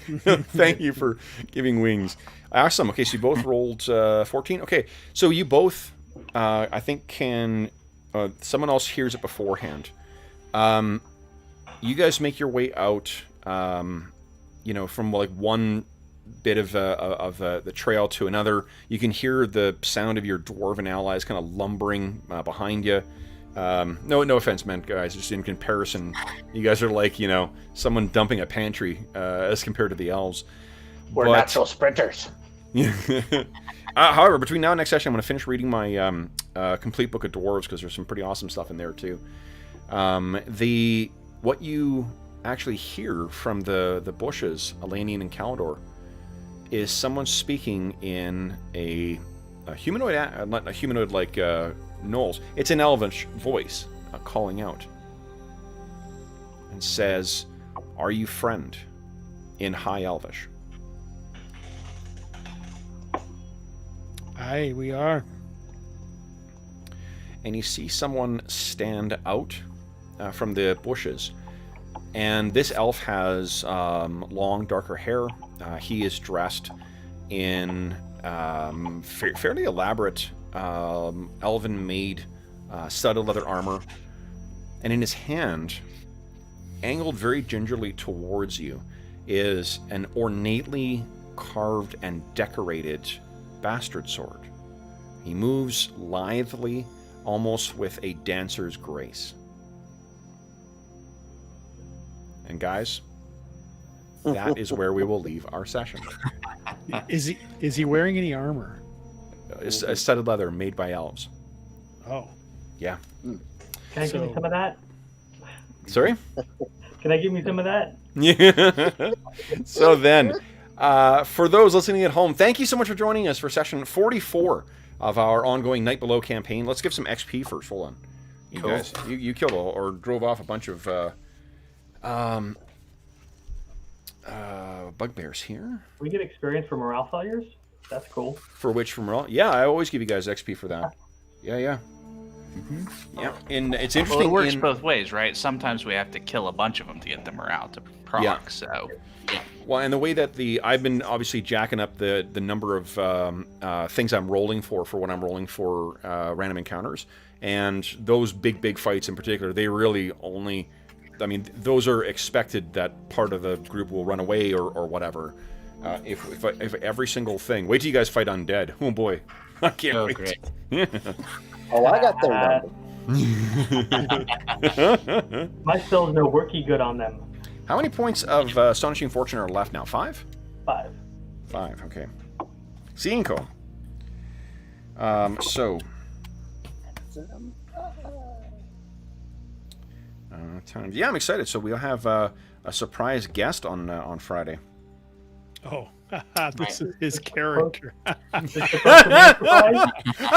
Thank you for giving wings. Awesome. Okay, so you both rolled 14. Okay, so you both, I think, can... someone else hears it beforehand. You guys make your way out, from like one bit of the trail to another. You can hear the sound of your dwarven allies kind of lumbering behind you. No offense meant, guys. Just in comparison, you guys are like, someone dumping a pantry as compared to the elves.
We're natural sprinters.
However, between now and next session, I'm going to finish reading my complete book of dwarves because there's some pretty awesome stuff in there too. What you actually hear from the bushes, Elanion and Calidor, is someone speaking in a humanoid, not a humanoid like gnolls. It's an elvish voice calling out and says, "Are you friend?" in High Elvish.
Aye, we are.
And you see someone stand out from the bushes. And this elf has long, darker hair. He is dressed in fairly elaborate elven-made studded leather armor. And in his hand, angled very gingerly towards you, is an ornately carved and decorated bastard sword. He moves lithely, almost with a dancer's grace. And guys, that is where we will leave our session.
Is he wearing any armor?
It's a studded leather made by elves.
Oh.
Yeah.
Can I give me some of that?
Sorry?
Can I give me some of that?
Yeah. So then, for those listening at home, thank you so much for joining us for session 44 of our ongoing Night Below campaign. Let's give some XP first. Hold on. You
Cool.
guys, you killed or drove off a bunch of bugbears here.
We get experience for morale failures? That's cool.
For which from all? Yeah, I always give you guys XP for that. Yeah. Mm-hmm. Yeah, and it's interesting.
Well, it works both ways, right? Sometimes we have to kill a bunch of them to get the morale to proc.
Yeah.
So,
well, and the way that I've been obviously jacking up the number of things I'm rolling for when I'm rolling for random encounters, and those big fights in particular, they really only. I mean, those are expected that part of the group will run away or whatever. If every single thing, wait till you guys fight undead. Oh boy, I can't wait.
Great.
Oh, I got their number.
My spells no worky good on them.
How many points of Astonishing Fortune are left now? 5?
5.
5, okay. Cinco. So. Times. Yeah, I'm excited. So we'll have a surprise guest on Friday.
Oh, this is his character.
How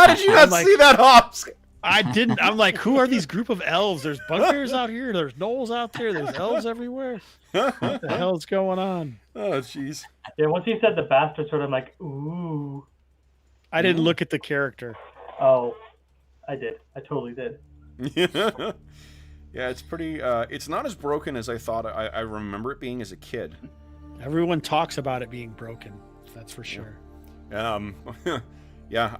did you not see that, Hobbs?
I didn't. I'm like, who are these group of elves? There's bugbears out here. There's gnolls out there. There's elves everywhere. What the hell's going on?
Oh, jeez.
Yeah, once he said the bastard sword, I'm like, ooh.
I didn't look at the character.
Oh, I did. I totally did.
Yeah, it's pretty. It's not as broken as I thought. I remember it being as a kid.
Everyone talks about it being broken. That's for sure.
Yeah.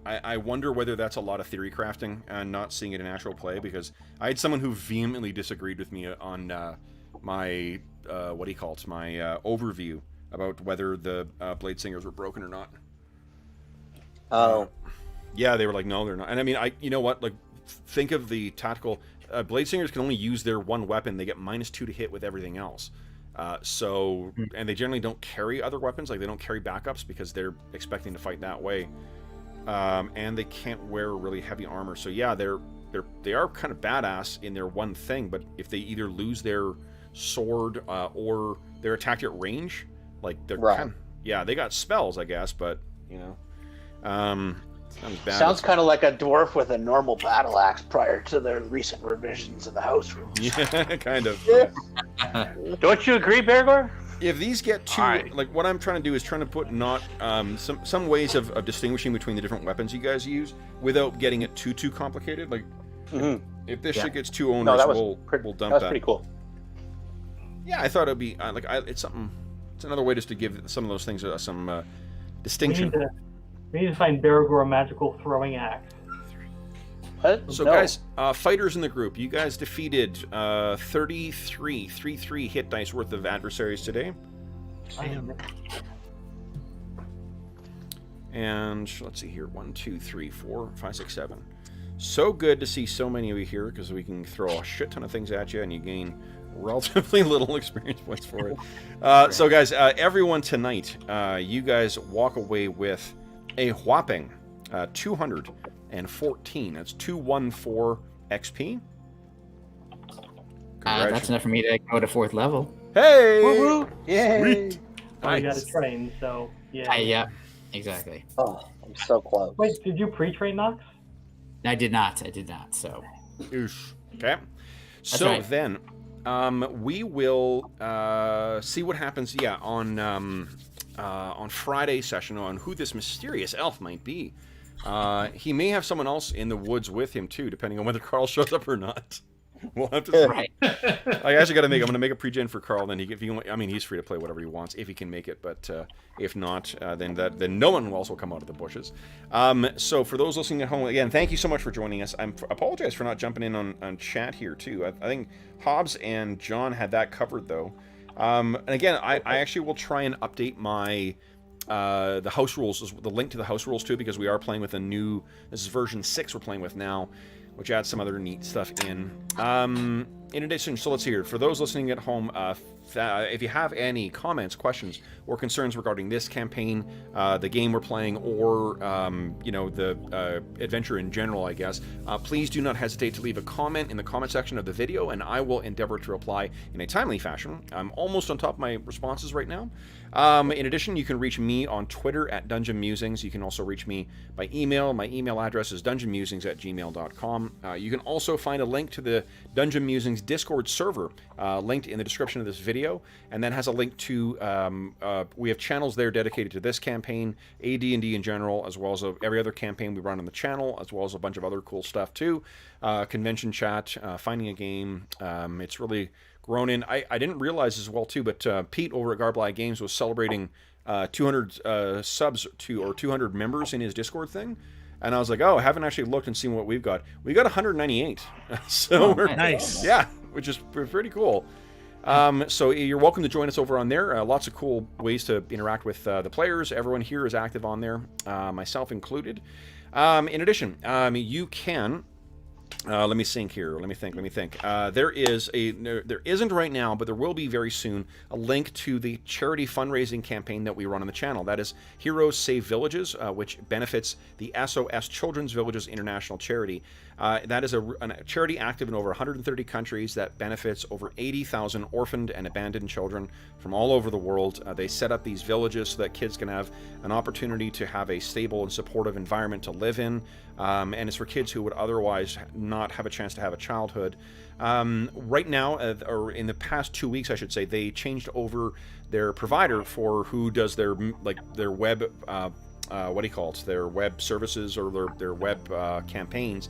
I wonder whether that's a lot of theory crafting and not seeing it in actual play, because I had someone who vehemently disagreed with me on my my overview about whether the Blade Singers were broken or not.
Oh.
Yeah, they were like, no, they're not. And I mean, you know what? Like, think of the tactical. Blade Singers can only use their one weapon. They get -2 to hit with everything else. And they generally don't carry other weapons. Like, they don't carry backups because they're expecting to fight that way. And they can't wear really heavy armor. So yeah, they are kind of badass in their one thing. But if they either lose their sword or they're attacked at range, like they're they got spells, I guess. But
sounds kind of like a dwarf with a normal battle axe prior to the recent revisions of the house rules.
Yeah, kind of.
Don't you agree, Bergour?
If these get too, like, what I'm trying to do is trying to put not some ways of distinguishing between the different weapons you guys use without getting it too complicated. Like, if this shit gets too onerous, we'll dump that.
That was pretty cool.
Yeah, I thought it'd be it's another way just to give some of those things some distinction.
We need to find Bergour a magical throwing axe.
What?
So guys, fighters in the group, you guys defeated 33 hit dice worth of adversaries today. And let's see here, 1, 2, 3, 4, 5, 6, 7. So good to see so many of you here, because we can throw a shit ton of things at you and you gain relatively little experience points for it. So guys, everyone tonight, you guys walk away with a whopping 214. That's 214 XP.
That's enough for me to go to 4th level.
Hey!
Woo-woo! Yay!
Sweet.
Oh, you got to train, so yeah.
Yeah, exactly.
Oh, I'm so close.
Wait, did you pre-train Knox?
I did not. So.
Oosh. Okay.
That's
So
right.
then, we will see what happens. Yeah, on Friday's session on who this mysterious elf might be. He may have someone else in the woods with him too, depending on whether Carl shows up or not. We'll have to see.
Right.
I actually got to I'm going to make a pre-gen for Carl. Then he's free to play whatever he wants if he can make it. But if not, then no one else will come out of the bushes. So for those listening at home, again, thank you so much for joining us. I apologize for not jumping in on chat here too. I think Hobbs and John had that covered though. And again, I actually will try and update my the house rules, the link to the house rules too, because we are playing with a new. This is version 6 we're playing with now, which adds some other neat stuff in. In addition, so let's hear, for those listening at home, if you have any comments, questions, or concerns regarding this campaign, the game we're playing, or the adventure in general, I guess, please do not hesitate to leave a comment in the comment section of the video, and I will endeavor to reply in a timely fashion. I'm almost on top of my responses right now. In addition, you can reach me on Twitter at Dungeon Musings. You can also reach me by email. My email address is dungeonmusings@gmail.com. You can also find a link to the Dungeon Musings Discord server linked in the description of this video, and that has a link to we have channels there dedicated to this campaign, AD&D in general, as well as every other campaign we run on the channel, as well as a bunch of other cool stuff too. Convention chat, finding a game. It's really grown in. I didn't realize as well too, but Pete over at Garbly Games was celebrating 200 subs or 200 members in his Discord thing. And I was like, oh, I haven't actually looked and seen what we've got. We got 198. So we're
nice.
Yeah, which is pretty cool. So you're welcome to join us over on there. Lots of cool ways to interact with the players. Everyone here is active on there, myself included. In addition, you can. Let me think here. Let me think. There isn't right now, but there will be very soon, a link to the charity fundraising campaign that we run on the channel. That is Heroes Save Villages, which benefits the SOS Children's Villages International Charity. That is a charity active in over 130 countries that benefits over 80,000 orphaned and abandoned children from all over the world. They set up these villages so that kids can have an opportunity to have a stable and supportive environment to live in. And it's for kids who would otherwise not have a chance to have a childhood. Right now, or in the past 2 weeks, I should say, they changed over their provider for who does their web, their web services or their web campaigns.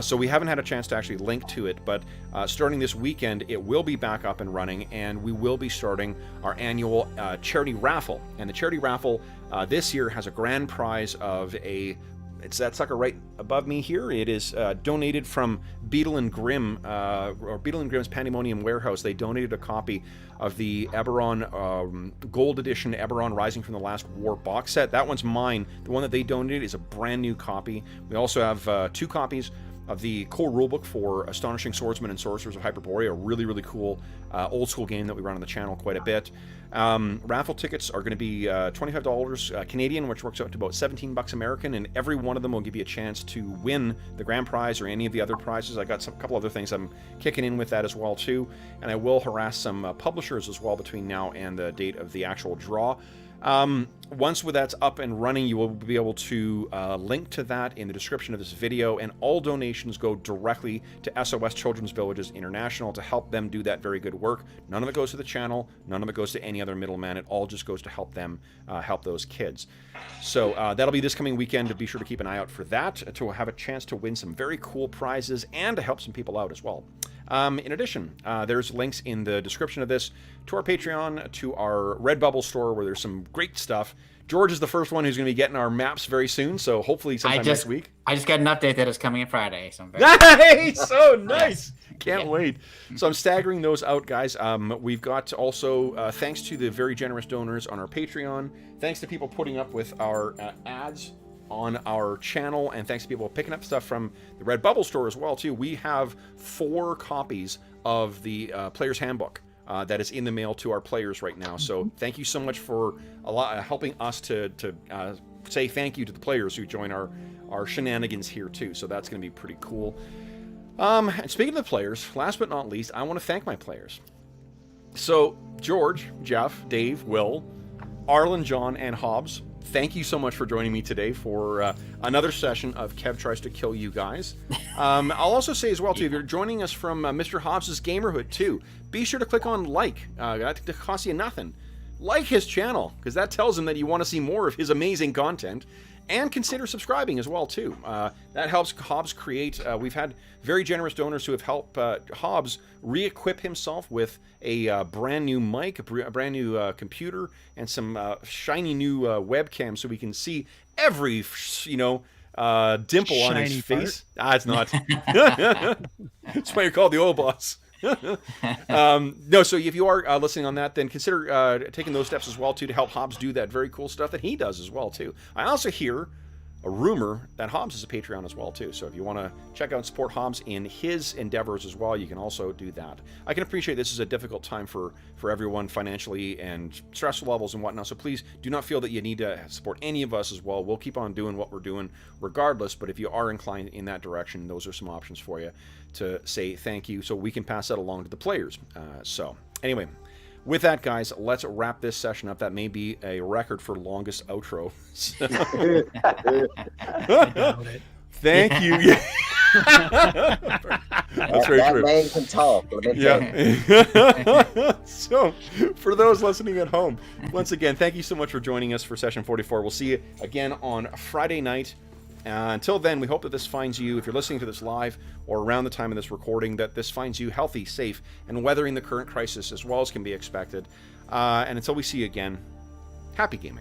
So we haven't had a chance to actually link to it, but starting this weekend, it will be back up and running, and we will be starting our annual charity raffle. And the charity raffle this year has a grand prize of it's that sucker right above me here. It is donated from Beetle and Grimm, or Beetle and Grimm's Pandemonium Warehouse. They donated a copy of the Eberron Gold Edition Eberron Rising from the Last War box set. That one's mine. The one that they donated is a brand new copy. We also have 2 copies of the core rulebook for Astonishing Swordsmen and Sorcerers of Hyperborea, a really, really cool old school game that we run on the channel quite a bit. Raffle tickets are going to be $25 Canadian, which works out to about 17 bucks American, and every one of them will give you a chance to win the grand prize or any of the other prizes. I got a couple other things I'm kicking in with that as well too, and I will harass some publishers as well between now and the date of the actual draw. Once that's up and running, you will be able to link to that in the description of this video, and all donations go directly to SOS Children's Villages International to help them do that very good work. None of it goes to the channel, none of it goes to any other middleman. It all just goes to help them help those kids. So that'll be this coming weekend, to be sure to keep an eye out for that, to have a chance to win some very cool prizes and to help some people out as well. In addition, there's links in the description of this to our Patreon, to our Redbubble store, where there's some great stuff. George is the first one who's going to be getting our maps very soon, so hopefully sometime next week.
I just got an update that is coming on Friday. So I'm very
nice! So nice! Can't wait. So I'm staggering those out, guys. We've got also, thanks to the very generous donors on our Patreon, thanks to people putting up with our ads on our channel, and thanks to people picking up stuff from the Redbubble store as well too. We have 4 copies of the Player's Handbook that is in the mail to our players right now. So thank you so much for helping us to say thank you to the players who join our shenanigans here too. So that's going to be pretty cool. And speaking of the players, last but not least, I want to thank my players. So George, Jeff, Dave, Will, Arlen, John, and Hobbs, thank you so much for joining me today for another session of Kev Tries to Kill You Guys. I'll also say as well, too, if you're joining us from Mr. Hobbs' Gamerhood, too, be sure to click on like. That costs you nothing. Like his channel, because that tells him that you want to see more of his amazing content. And consider subscribing as well, too. That helps Hobbs create... we've had very generous donors who have helped Hobbs re-equip himself with a brand new mic, a brand new computer, and some shiny new webcam, so we can see every, dimple on his face. It's not. That's why you're called the old boss. No, so if you are listening on that, then consider taking those steps as well too, to help Hobbs do that very cool stuff that he does as well too. I also hear a rumor that Hobbs is a Patreon as well too, so if you want to check out and support Hobbs in his endeavors as well, you can also do that. I can appreciate this is a difficult time for everyone financially and stress levels and whatnot, so please do not feel that you need to support any of us as well. We'll keep on doing what we're doing regardless, but if you are inclined in that direction, those are some options for you to say thank you, so we can pass that along to the players. So anyway, with that, guys, let's wrap this session up. That may be a record for longest outro. Thank you. That's very true.
That man can talk.
Yeah. So, for those listening at home, once again, thank you so much for joining us for session 44. We'll see you again on Friday night. Until then, we hope that this finds you, if you're listening to this live or around the time of this recording, that this finds you healthy, safe, and weathering the current crisis as well as can be expected. And until we see you again, happy gaming.